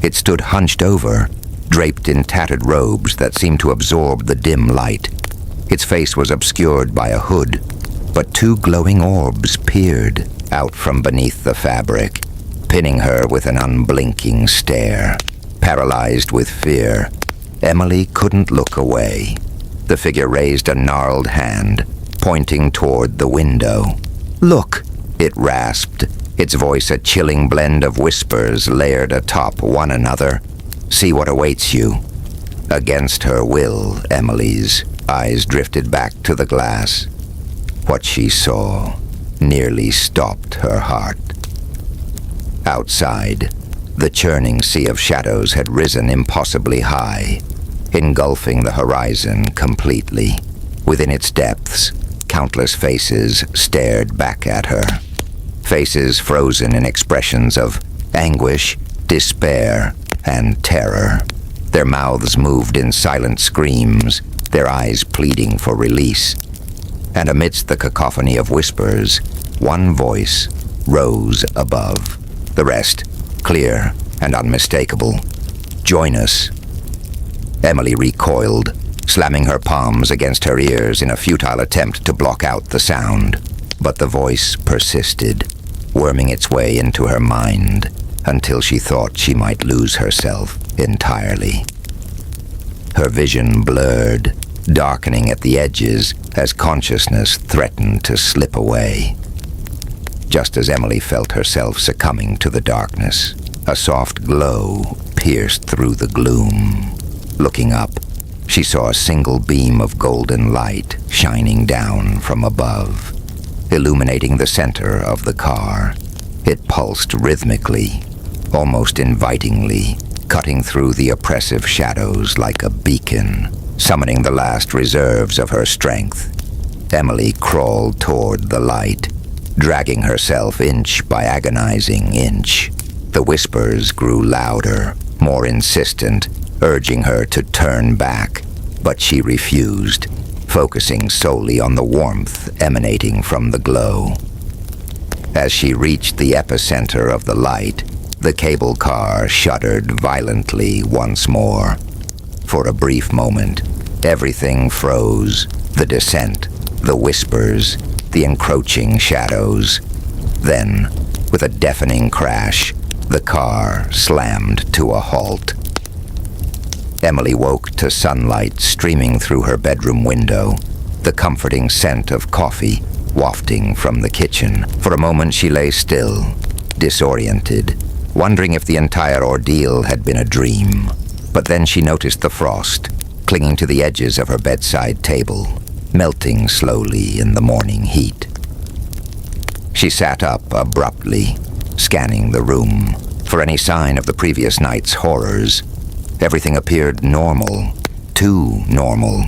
A: It stood hunched over, draped in tattered robes that seemed to absorb the dim light. Its face was obscured by a hood, but two glowing orbs peered out from beneath the fabric, pinning her with an unblinking stare. Paralyzed with fear, Emily couldn't look away. The figure raised a gnarled hand, pointing toward the window. "Look," it rasped, its voice a chilling blend of whispers layered atop one another. "See what awaits you." Against her will, Emily's eyes drifted back to the glass. What she saw nearly stopped her heart. Outside, the churning sea of shadows had risen impossibly high, engulfing the horizon completely. Within its depths, countless faces stared back at her. Faces frozen in expressions of anguish, despair, and terror. Their mouths moved in silent screams, their eyes pleading for release. And amidst the cacophony of whispers, one voice rose above. The rest, clear and unmistakable. "Join us." Emily recoiled, slamming her palms against her ears in a futile attempt to block out the sound. But the voice persisted, worming its way into her mind until she thought she might lose herself entirely. Her vision blurred, darkening at the edges as consciousness threatened to slip away. Just as Emily felt herself succumbing to the darkness, a soft glow pierced through the gloom. Looking up, she saw a single beam of golden light shining down from above, illuminating the center of the car. It pulsed rhythmically, almost invitingly, cutting through the oppressive shadows like a beacon, summoning the last reserves of her strength. Emily crawled toward the light, dragging herself inch by agonizing inch. The whispers grew louder, more insistent, urging her to turn back, but she refused, focusing solely on the warmth emanating from the glow. As she reached the epicenter of the light, the cable car shuddered violently once more. For a brief moment, everything froze, the descent, the whispers, the encroaching shadows. Then, with a deafening crash, the car slammed to a halt. Emily woke to sunlight streaming through her bedroom window, the comforting scent of coffee wafting from the kitchen. For a moment she lay still, disoriented, wondering if the entire ordeal had been a dream. But then she noticed the frost, clinging to the edges of her bedside table, melting slowly in the morning heat. She sat up abruptly, scanning the room for any sign of the previous night's horrors. Everything appeared normal, too normal.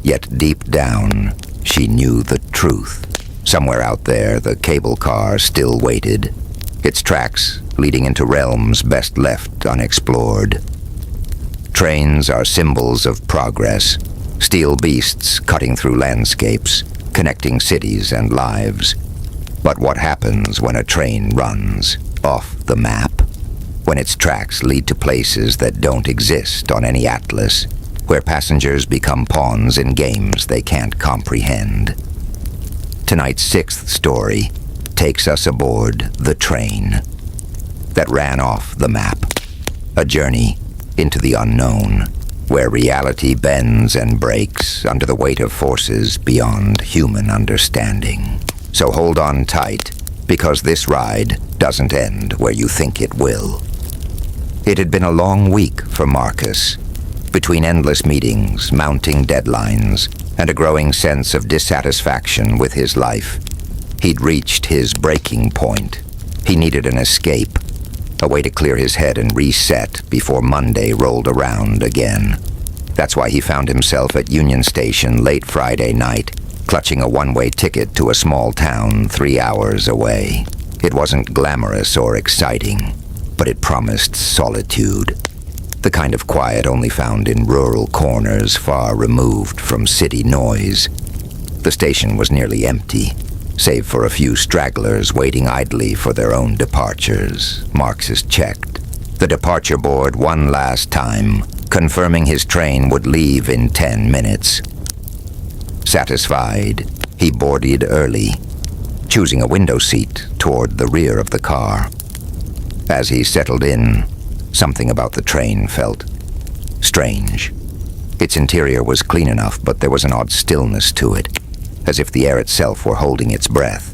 A: Yet deep down, she knew the truth. Somewhere out there, the cable car still waited, its tracks leading into realms best left unexplored. Trains are symbols of progress, steel beasts cutting through landscapes, connecting cities and lives. But what happens when a train runs off the map? When its tracks lead to places that don't exist on any atlas, where passengers become pawns in games they can't comprehend. Tonight's sixth story takes us aboard the train that ran off the map. A journey into the unknown, where reality bends and breaks under the weight of forces beyond human understanding. So hold on tight, because this ride doesn't end where you think it will. It had been a long week for Marcus. Between endless meetings, mounting deadlines, and a growing sense of dissatisfaction with his life, he'd reached his breaking point. He needed an escape, a way to clear his head and reset before Monday rolled around again. That's why he found himself at Union Station late Friday night, clutching a one-way ticket to a small town 3 hours away. It wasn't glamorous or exciting, but it promised solitude. The kind of quiet only found in rural corners far removed from city noise. The station was nearly empty, save for a few stragglers waiting idly for their own departures. Marcus checked the departure board one last time, confirming his train would leave in 10 minutes. Satisfied, he boarded early, choosing a window seat toward the rear of the car. As he settled in, something about the train felt strange. Its interior was clean enough, but there was an odd stillness to it, as if the air itself were holding its breath.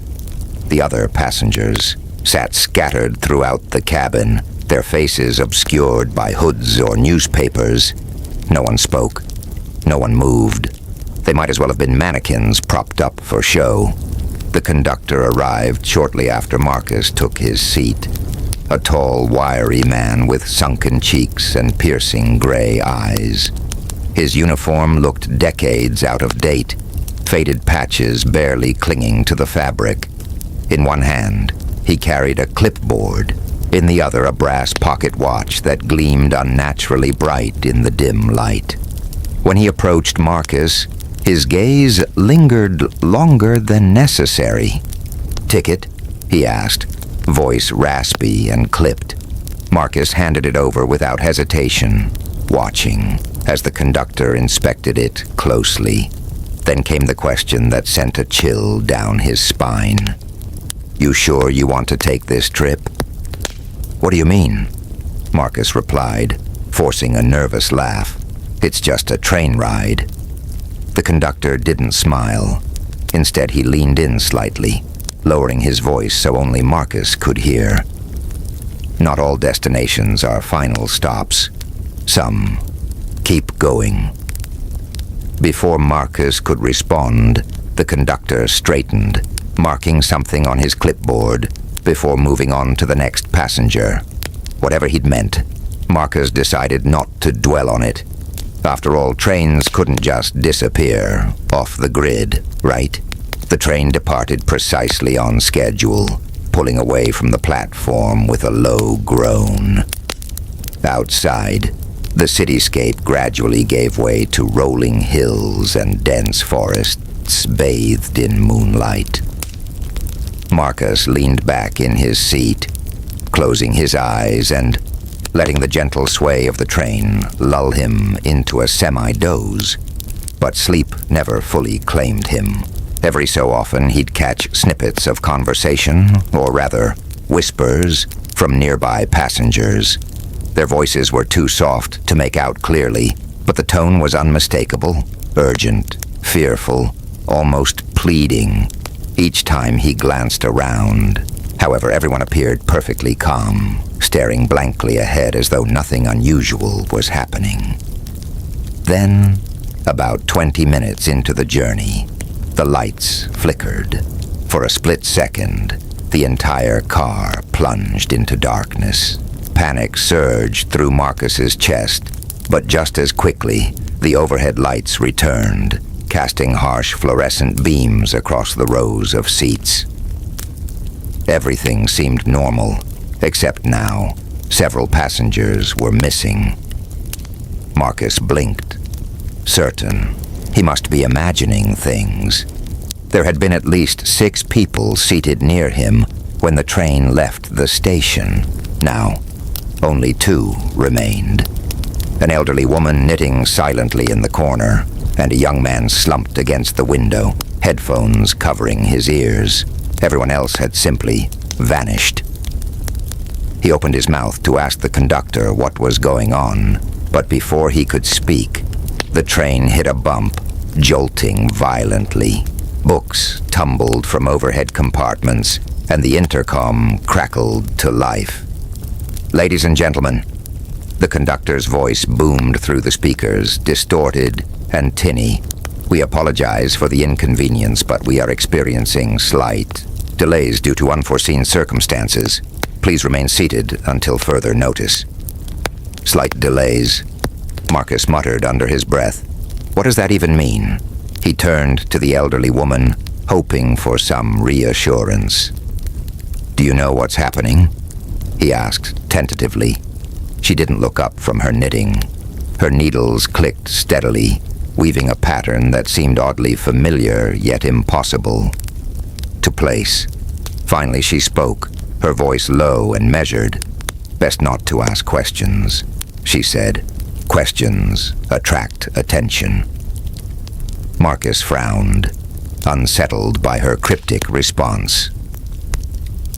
A: The other passengers sat scattered throughout the cabin, their faces obscured by hoods or newspapers. No one spoke. No one moved. They might as well have been mannequins propped up for show. The conductor arrived shortly after Marcus took his seat. A tall, wiry man with sunken cheeks and piercing gray eyes. His uniform looked decades out of date, faded patches barely clinging to the fabric. In one hand, he carried a clipboard. In the other, a brass pocket watch that gleamed unnaturally bright in the dim light. When he approached Marcus, his gaze lingered longer than necessary. "Ticket?" he asked, voice raspy and clipped. Marcus handed it over without hesitation, watching as the conductor inspected it closely. Then came the question that sent a chill down his spine. "You sure you want to take this trip?" "What do you mean?" Marcus replied, forcing a nervous laugh. "It's just a train ride." The conductor didn't smile. Instead, he leaned in slightly, lowering his voice so only Marcus could hear. "Not all destinations are final stops. Some keep going." Before Marcus could respond, the conductor straightened, marking something on his clipboard before moving on to the next passenger. Whatever he'd meant, Marcus decided not to dwell on it. After all, trains couldn't just disappear off the grid, right? The train departed precisely on schedule, pulling away from the platform with a low groan. Outside, the cityscape gradually gave way to rolling hills and dense forests bathed in moonlight. Marcus leaned back in his seat, closing his eyes and letting the gentle sway of the train lull him into a semi-doze. But sleep never fully claimed him. Every so often he'd catch snippets of conversation, or rather, whispers, from nearby passengers. Their voices were too soft to make out clearly, but the tone was unmistakable, urgent, fearful, almost pleading. Each time he glanced around, however, everyone appeared perfectly calm, staring blankly ahead as though nothing unusual was happening. Then, about 20 minutes into the journey, the lights flickered. For a split second, the entire car plunged into darkness. Panic surged through Marcus's chest, but just as quickly, the overhead lights returned, casting harsh fluorescent beams across the rows of seats. Everything seemed normal, except now, several passengers were missing. Marcus blinked, certain he must be imagining things. There had been at least 6 people seated near him when the train left the station. Now, only 2 remained. An elderly woman knitting silently in the corner, and a young man slumped against the window, headphones covering his ears. Everyone else had simply vanished. He opened his mouth to ask the conductor what was going on, but before he could speak, the train hit a bump, jolting violently. Books tumbled from overhead compartments, and the intercom crackled to life. "Ladies and gentlemen, The conductor's voice boomed through the speakers, distorted and tinny. "We apologize for the inconvenience, but we are experiencing slight delays due to unforeseen circumstances. Please remain seated until further notice." "Slight delays," Marcus muttered under his breath. What does that even mean? He turned to the elderly woman, hoping for some reassurance. "Do you know what's happening?" he asked tentatively. She didn't look up from her knitting. Her needles clicked steadily, weaving a pattern that seemed oddly familiar yet impossible to place. Finally she spoke, her voice low and measured. "Best not to ask questions," she said. "Questions attract attention." Marcus frowned, unsettled by her cryptic response.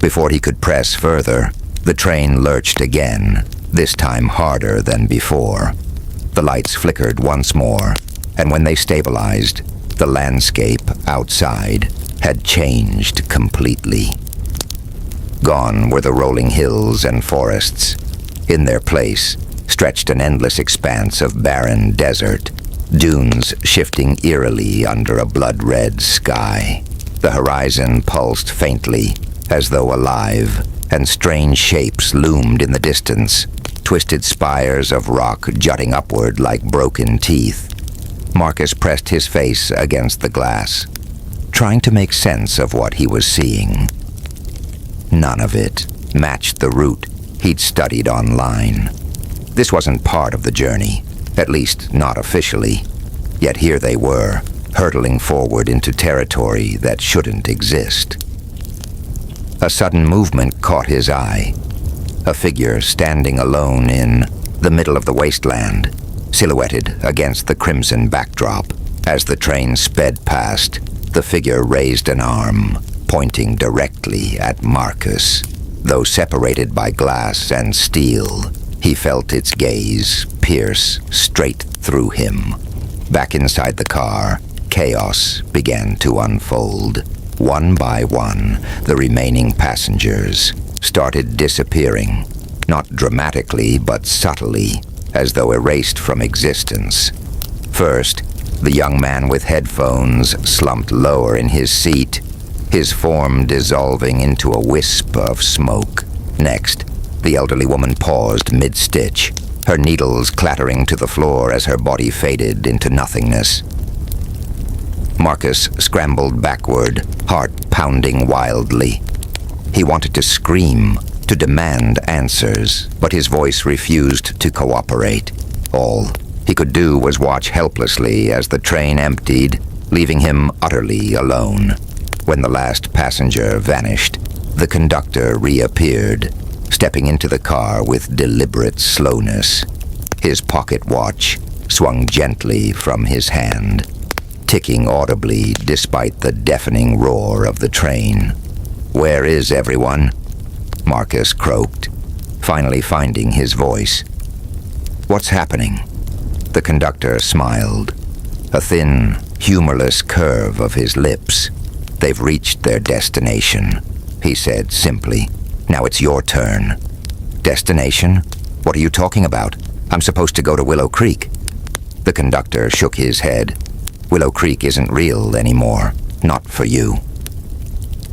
A: Before he could press further, the train lurched again, this time harder than before. The lights flickered once more, and when they stabilized, the landscape outside had changed completely. Gone were the rolling hills and forests. In their place stretched an endless expanse of barren desert, dunes shifting eerily under a blood-red sky. The horizon pulsed faintly, as though alive, and strange shapes loomed in the distance, twisted spires of rock jutting upward like broken teeth. Marcus pressed his face against the glass, trying to make sense of what he was seeing. None of it matched the route he'd studied online. This wasn't part of the journey, at least not officially. Yet here they were, hurtling forward into territory that shouldn't exist. A sudden movement caught his eye. A figure standing alone in the middle of the wasteland, silhouetted against the crimson backdrop. As the train sped past, the figure raised an arm, pointing directly at Marcus. Though separated by glass and steel, he felt its gaze pierce straight through him. Back inside the car, chaos began to unfold. One by one, the remaining passengers started disappearing, not dramatically but subtly, as though erased from existence. First, the young man with headphones slumped lower in his seat, his form dissolving into a wisp of smoke. Next, the elderly woman paused mid-stitch, her needles clattering to the floor as her body faded into nothingness. Marcus scrambled backward, heart pounding wildly. He wanted to scream, to demand answers, but his voice refused to cooperate. All he could do was watch helplessly as the train emptied, leaving him utterly alone. When the last passenger vanished, the conductor reappeared, stepping into the car with deliberate slowness. His pocket watch swung gently from his hand, ticking audibly despite the deafening roar of the train. "Where is everyone?" Marcus croaked, finally finding his voice. "What's happening?" The conductor smiled, a thin, humorless curve of his lips. "They've reached their destination," he said simply. "Now it's your turn." "Destination? What are you talking about? I'm supposed to go to Willow Creek." The conductor shook his head. "Willow Creek isn't real anymore. Not for you."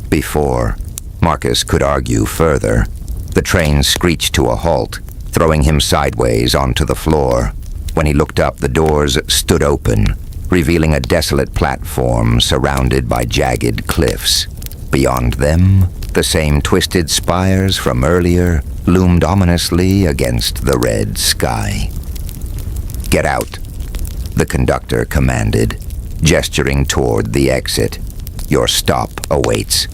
A: Before Marcus could argue further, the train screeched to a halt, throwing him sideways onto the floor. When he looked up, the doors stood open, revealing a desolate platform surrounded by jagged cliffs. Beyond them, the same twisted spires from earlier loomed ominously against the red sky. "Get out," the conductor commanded, gesturing toward the exit. "Your stop awaits."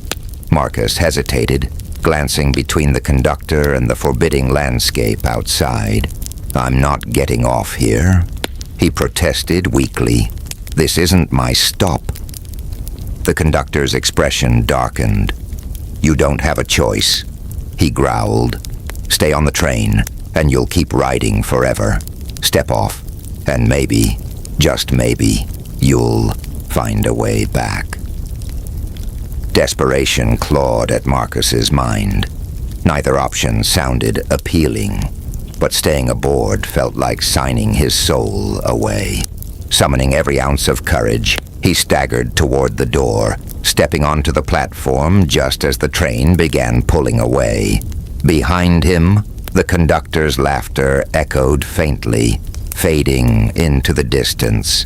A: Marcus hesitated, glancing between the conductor and the forbidding landscape outside. "I'm not getting off here," he protested weakly. "This isn't my stop." The conductor's expression darkened. "You don't have a choice," he growled. "Stay on the train, and you'll keep riding forever. Step off, and maybe, just maybe, you'll find a way back." Desperation clawed at Marcus's mind. Neither option sounded appealing. but staying aboard felt like signing his soul away. Summoning every ounce of courage, he staggered toward the door, stepping onto the platform just as the train began pulling away. Behind him, the conductor's laughter echoed faintly, fading into the distance.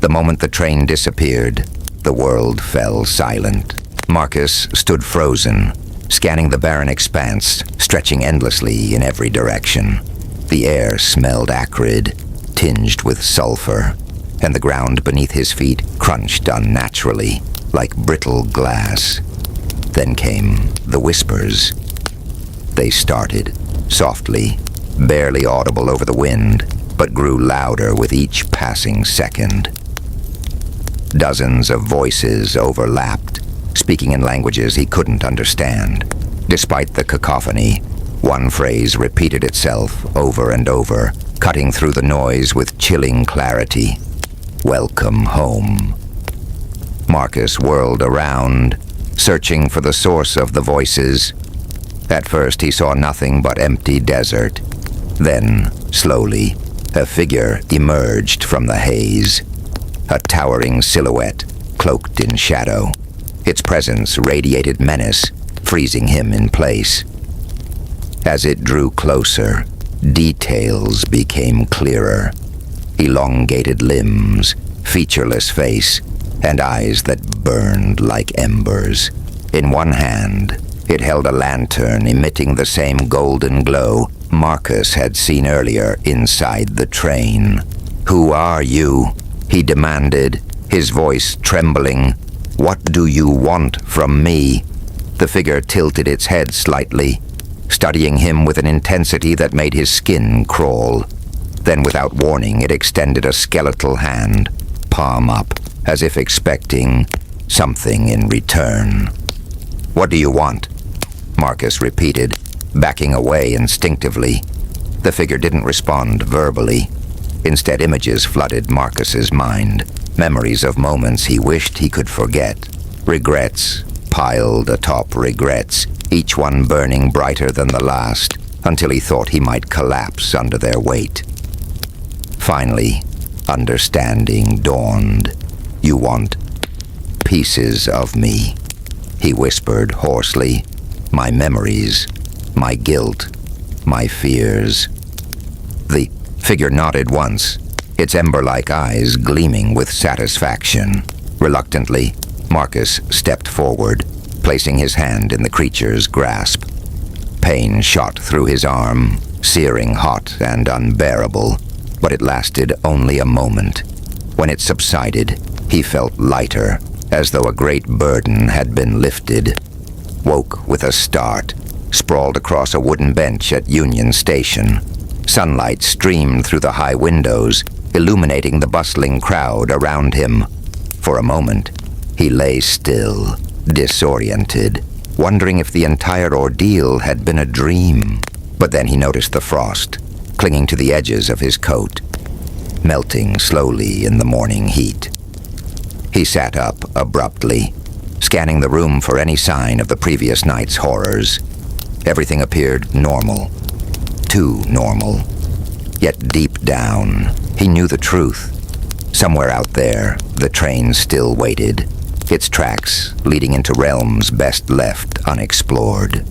A: The moment the train disappeared, the world fell silent. Marcus stood frozen, scanning the barren expanse, stretching endlessly in every direction. The air smelled acrid, tinged with sulfur, and the ground beneath his feet crunched unnaturally, like brittle glass. Then came the whispers. They started, softly, barely audible over the wind, but grew louder with each passing second. Dozens of voices overlapped, speaking in languages he couldn't understand. Despite the cacophony, one phrase repeated itself over and over, cutting through the noise with chilling clarity. "Welcome home." Marcus whirled around, searching for the source of the voices. At first he saw nothing but empty desert. Then, slowly, a figure emerged from the haze. A towering silhouette, cloaked in shadow. Its presence radiated menace, freezing him in place. As it drew closer, details became clearer. Elongated limbs, featureless face, and eyes that burned like embers. In one hand, it held a lantern emitting the same golden glow Marcus had seen earlier inside the train. "Who are you?" he demanded, his voice trembling. "What do you want from me?" The figure tilted its head slightly, studying him with an intensity that made his skin crawl. Then, without warning, it extended a skeletal hand, palm up, as if expecting something in return. "What do you want?" Marcus repeated, backing away instinctively. The figure didn't respond verbally. Instead, images flooded Marcus's mind, memories of moments he wished he could forget. Regrets piled atop regrets, each one burning brighter than the last, until he thought he might collapse under their weight. Finally, understanding dawned. "You want pieces of me," he whispered hoarsely. "My memories, my guilt, my fears." The figure nodded once, its ember-like eyes gleaming with satisfaction. Reluctantly, Marcus stepped forward, placing his hand in the creature's grasp. Pain shot through his arm, searing hot and unbearable, but it lasted only a moment. When it subsided, he felt lighter, as though a great burden had been lifted. Woke with a start, sprawled across a wooden bench at Union Station. Sunlight streamed through the high windows, illuminating the bustling crowd around him. For a moment, he lay still, disoriented, wondering if the entire ordeal had been a dream. But then he noticed the frost, clinging to the edges of his coat, melting slowly in the morning heat. He sat up abruptly, scanning the room for any sign of the previous night's horrors. Everything appeared normal, too normal. Yet deep down, he knew the truth. Somewhere out there, the train still waited, its tracks leading into realms best left unexplored.